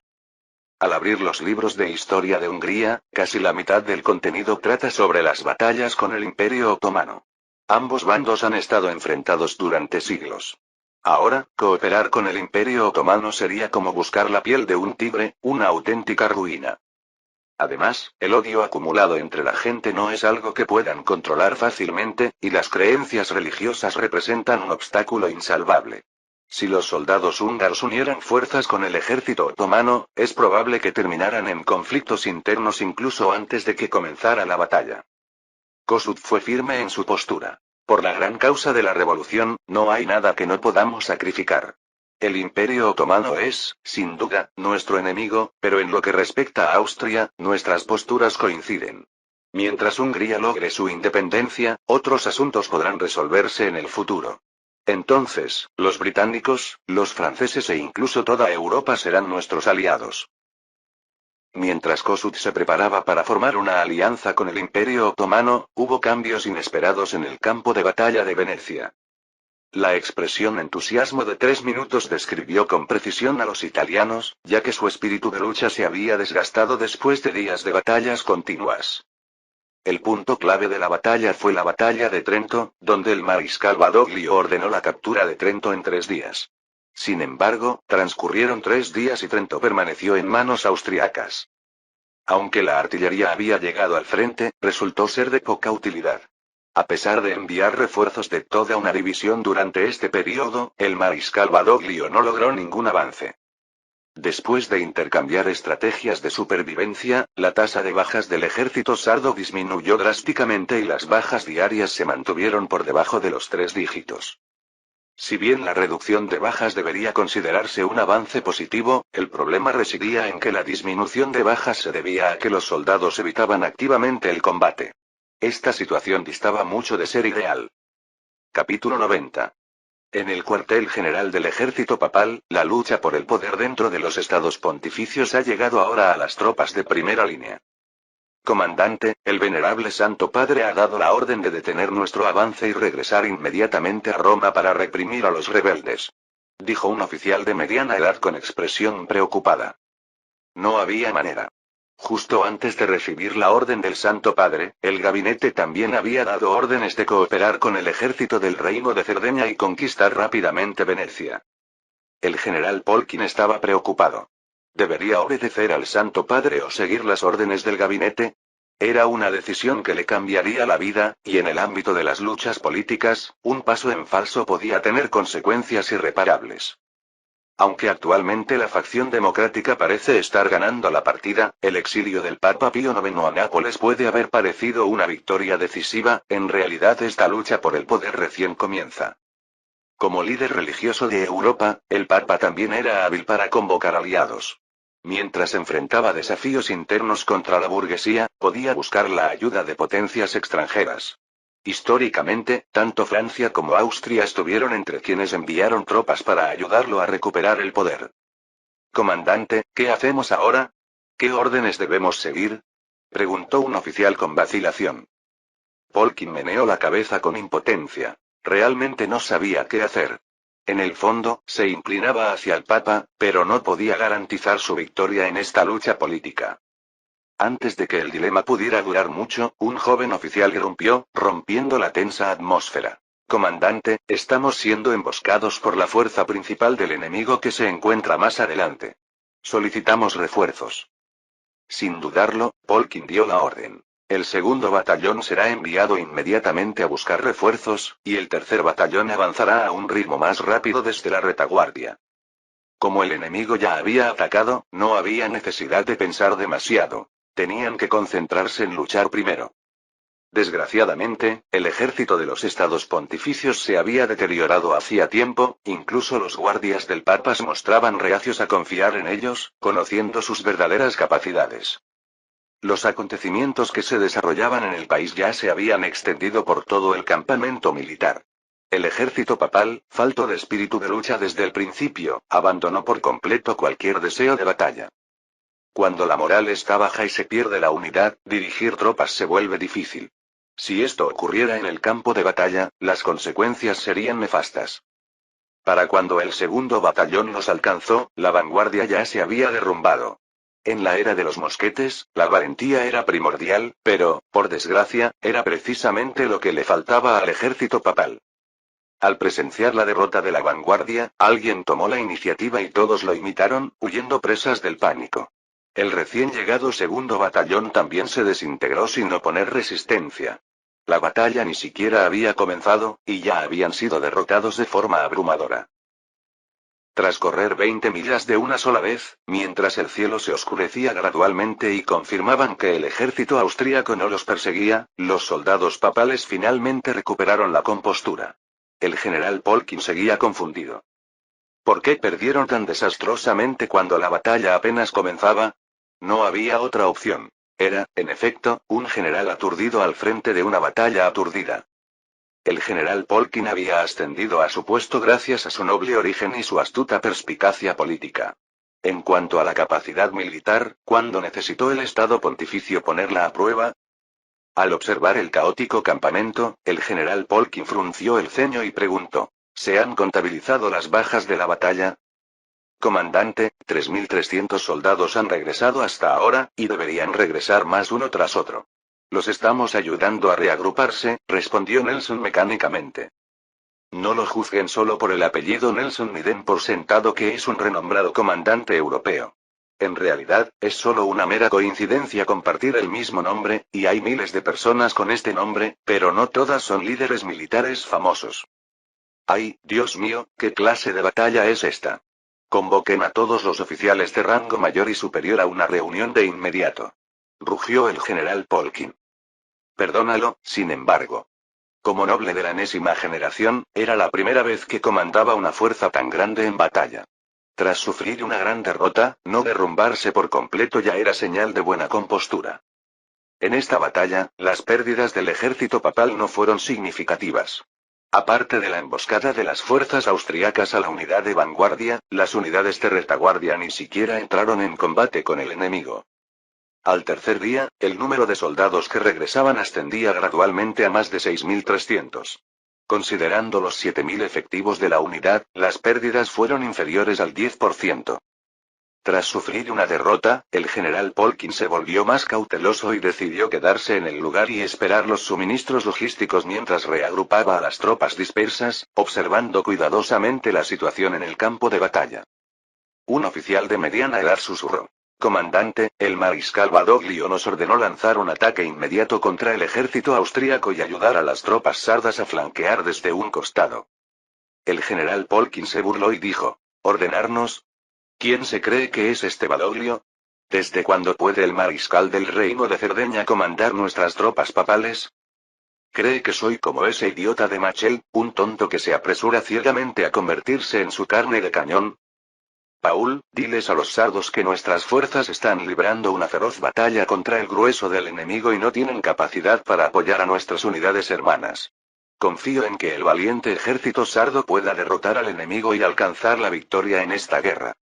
Al abrir los libros de historia de Hungría, casi la mitad del contenido trata sobre las batallas con el Imperio Otomano. Ambos bandos han estado enfrentados durante siglos. Ahora, cooperar con el Imperio Otomano sería como buscar la piel de un tigre, una auténtica ruina. Además, el odio acumulado entre la gente no es algo que puedan controlar fácilmente, y las creencias religiosas representan un obstáculo insalvable. Si los soldados húngaros unieran fuerzas con el ejército otomano, es probable que terminaran en conflictos internos incluso antes de que comenzara la batalla. Kossuth fue firme en su postura. Por la gran causa de la revolución, no hay nada que no podamos sacrificar. El Imperio Otomano es, sin duda, nuestro enemigo, pero en lo que respecta a Austria, nuestras posturas coinciden. Mientras Hungría logre su independencia, otros asuntos podrán resolverse en el futuro. Entonces, los británicos, los franceses e incluso toda Europa serán nuestros aliados. Mientras Kossuth se preparaba para formar una alianza con el Imperio Otomano, hubo cambios inesperados en el campo de batalla de Venecia. La expresión entusiasmo de 3 minutos describió con precisión a los italianos, ya que su espíritu de lucha se había desgastado después de días de batallas continuas. El punto clave de la batalla fue la batalla de Trento, donde el mariscal Badoglio ordenó la captura de Trento en 3 días. Sin embargo, transcurrieron 3 días y Trento permaneció en manos austriacas. Aunque la artillería había llegado al frente, resultó ser de poca utilidad. A pesar de enviar refuerzos de toda una división durante este periodo, el mariscal Badoglio no logró ningún avance. Después de intercambiar estrategias de supervivencia, la tasa de bajas del ejército sardo disminuyó drásticamente y las bajas diarias se mantuvieron por debajo de los 3 dígitos. Si bien la reducción de bajas debería considerarse un avance positivo, el problema residía en que la disminución de bajas se debía a que los soldados evitaban activamente el combate. Esta situación distaba mucho de ser ideal. Capítulo 90. En el cuartel general del ejército papal, la lucha por el poder dentro de los estados pontificios ha llegado ahora a las tropas de primera línea. Comandante, el venerable Santo Padre ha dado la orden de detener nuestro avance y regresar inmediatamente a Roma para reprimir a los rebeldes. Dijo un oficial de mediana edad con expresión preocupada. No había manera. Justo antes de recibir la orden del Santo Padre, el gabinete también había dado órdenes de cooperar con el ejército del Reino de Cerdeña y conquistar rápidamente Venecia. El general Polkin estaba preocupado. ¿Debería obedecer al Santo Padre o seguir las órdenes del gabinete? Era una decisión que le cambiaría la vida, y en el ámbito de las luchas políticas, un paso en falso podía tener consecuencias irreparables. Aunque actualmente la facción democrática parece estar ganando la partida, el exilio del Papa Pío IX a Nápoles puede haber parecido una victoria decisiva, en realidad esta lucha por el poder recién comienza. Como líder religioso de Europa, el Papa también era hábil para convocar aliados. Mientras enfrentaba desafíos internos contra la burguesía, podía buscar la ayuda de potencias extranjeras. Históricamente, tanto Francia como Austria estuvieron entre quienes enviaron tropas para ayudarlo a recuperar el poder. Comandante, ¿qué hacemos ahora? ¿Qué órdenes debemos seguir? Preguntó un oficial con vacilación. Polkin meneó la cabeza con impotencia. Realmente no sabía qué hacer. En el fondo, se inclinaba hacia el Papa, pero no podía garantizar su victoria en esta lucha política. Antes de que el dilema pudiera durar mucho, un joven oficial irrumpió, rompiendo la tensa atmósfera. Comandante, estamos siendo emboscados por la fuerza principal del enemigo que se encuentra más adelante. Solicitamos refuerzos. Sin dudarlo, Polkin dio la orden. El segundo batallón será enviado inmediatamente a buscar refuerzos, y el tercer batallón avanzará a un ritmo más rápido desde la retaguardia. Como el enemigo ya había atacado, no había necesidad de pensar demasiado. Tenían que concentrarse en luchar primero. Desgraciadamente, el ejército de los estados pontificios se había deteriorado hacía tiempo, incluso los guardias del Papa se mostraban reacios a confiar en ellos, conociendo sus verdaderas capacidades. Los acontecimientos que se desarrollaban en el país ya se habían extendido por todo el campamento militar. El ejército papal, falto de espíritu de lucha desde el principio, abandonó por completo cualquier deseo de batalla. Cuando la moral está baja y se pierde la unidad, dirigir tropas se vuelve difícil. Si esto ocurriera en el campo de batalla, las consecuencias serían nefastas. Para cuando el segundo batallón nos alcanzó, la vanguardia ya se había derrumbado. En la era de los mosquetes, la valentía era primordial, pero, por desgracia, era precisamente lo que le faltaba al ejército papal. Al presenciar la derrota de la vanguardia, alguien tomó la iniciativa y todos lo imitaron, huyendo presas del pánico. El recién llegado segundo batallón también se desintegró sin oponer resistencia. La batalla ni siquiera había comenzado, y ya habían sido derrotados de forma abrumadora. Tras correr 20 millas de una sola vez, mientras el cielo se oscurecía gradualmente y confirmaban que el ejército austríaco no los perseguía, los soldados papales finalmente recuperaron la compostura. El general Polkin seguía confundido. ¿Por qué perdieron tan desastrosamente cuando la batalla apenas comenzaba? No había otra opción. Era, en efecto, un general aturdido al frente de una batalla aturdida. El general Polkin había ascendido a su puesto gracias a su noble origen y su astuta perspicacia política. En cuanto a la capacidad militar, ¿cuándo necesitó el Estado Pontificio ponerla a prueba? Al observar el caótico campamento, el general Polkin frunció el ceño y preguntó: ¿se han contabilizado las bajas de la batalla? Comandante, 3.300 soldados han regresado hasta ahora, y deberían regresar más uno tras otro. Los estamos ayudando a reagruparse, respondió Nelson mecánicamente. No lo juzguen solo por el apellido Nelson ni den por sentado que es un renombrado comandante europeo. En realidad, es solo una mera coincidencia compartir el mismo nombre, y hay miles de personas con este nombre, pero no todas son líderes militares famosos. ¡Ay, Dios mío, qué clase de batalla es esta! Convoquen a todos los oficiales de rango mayor y superior a una reunión de inmediato. Rugió el general Polkin. Perdónalo, sin embargo. Como noble de la enésima generación, era la primera vez que comandaba una fuerza tan grande en batalla. Tras sufrir una gran derrota, no derrumbarse por completo ya era señal de buena compostura. En esta batalla, las pérdidas del ejército papal no fueron significativas. Aparte de la emboscada de las fuerzas austriacas a la unidad de vanguardia, las unidades de retaguardia ni siquiera entraron en combate con el enemigo. Al tercer día, el número de soldados que regresaban ascendía gradualmente a más de 6.300. Considerando los 7.000 efectivos de la unidad, las pérdidas fueron inferiores al 10%. Tras sufrir una derrota, el general Polkin se volvió más cauteloso y decidió quedarse en el lugar y esperar los suministros logísticos mientras reagrupaba a las tropas dispersas, observando cuidadosamente la situación en el campo de batalla. Un oficial de mediana edad susurró: Comandante, el mariscal Badoglio nos ordenó lanzar un ataque inmediato contra el ejército austríaco y ayudar a las tropas sardas a flanquear desde un costado. El general Polkin se burló y dijo: ¿ordenarnos? ¿Quién se cree que es este Badoglio? ¿Desde cuándo puede el mariscal del reino de Cerdeña comandar nuestras tropas papales? ¿Cree que soy como ese idiota de Machel, un tonto que se apresura ciegamente a convertirse en su carne de cañón? Paul, diles a los sardos que nuestras fuerzas están librando una feroz batalla contra el grueso del enemigo y no tienen capacidad para apoyar a nuestras unidades hermanas. Confío en que el valiente ejército sardo pueda derrotar al enemigo y alcanzar la victoria en esta guerra.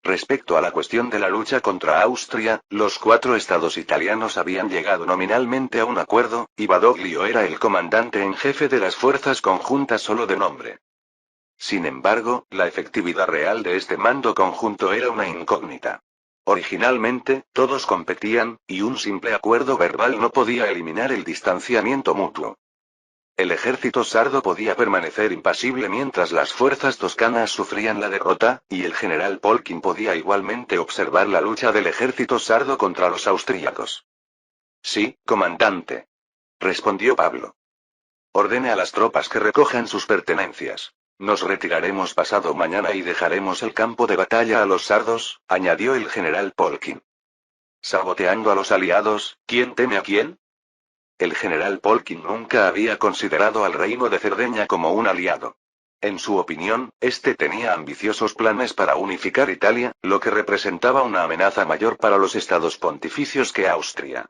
Respecto a la cuestión de la lucha contra Austria, los 4 estados italianos habían llegado nominalmente a un acuerdo, y Badoglio era el comandante en jefe de las fuerzas conjuntas solo de nombre. Sin embargo, la efectividad real de este mando conjunto era una incógnita. Originalmente, todos competían, y un simple acuerdo verbal no podía eliminar el distanciamiento mutuo. El ejército sardo podía permanecer impasible mientras las fuerzas toscanas sufrían la derrota, y el general Polkin podía igualmente observar la lucha del ejército sardo contra los austríacos. Sí, comandante, respondió Pablo. Ordene a las tropas que recojan sus pertenencias. Nos retiraremos pasado mañana y dejaremos el campo de batalla a los sardos, añadió el general Polkin. ¿Saboteando a los aliados? ¿Quién teme a quién? El general Polkin nunca había considerado al reino de Cerdeña como un aliado. En su opinión, este tenía ambiciosos planes para unificar Italia, lo que representaba una amenaza mayor para los estados pontificios que Austria.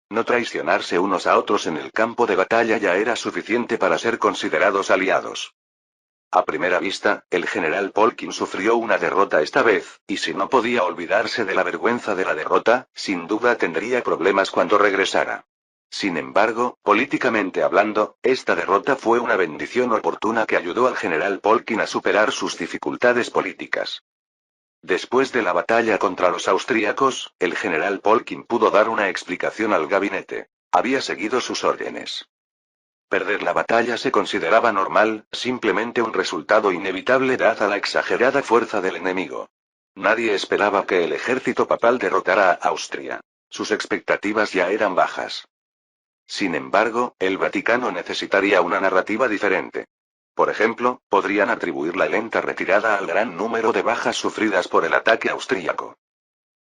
No traicionarse unos a otros en el campo de batalla ya era suficiente para ser considerados aliados. A primera vista, el general Polkin sufrió una derrota esta vez, y si no podía olvidarse de la vergüenza de la derrota, sin duda tendría problemas cuando regresara. Sin embargo, políticamente hablando, esta derrota fue una bendición oportuna que ayudó al general Polkin a superar sus dificultades políticas. Después de la batalla contra los austríacos, el general Polkin pudo dar una explicación al gabinete. Había seguido sus órdenes. Perder la batalla se consideraba normal, simplemente un resultado inevitable dada la exagerada fuerza del enemigo. Nadie esperaba que el ejército papal derrotara a Austria. Sus expectativas ya eran bajas. Sin embargo, el Vaticano necesitaría una narrativa diferente. Por ejemplo, podrían atribuir la lenta retirada al gran número de bajas sufridas por el ataque austríaco.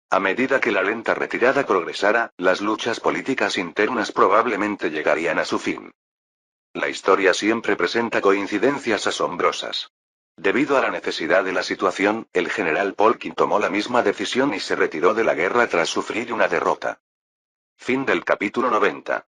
A medida que la lenta retirada progresara, las luchas políticas internas probablemente llegarían a su fin. La historia siempre presenta coincidencias asombrosas. Debido a la necesidad de la situación, el general Polking tomó la misma decisión y se retiró de la guerra tras sufrir una derrota. Fin del capítulo 90.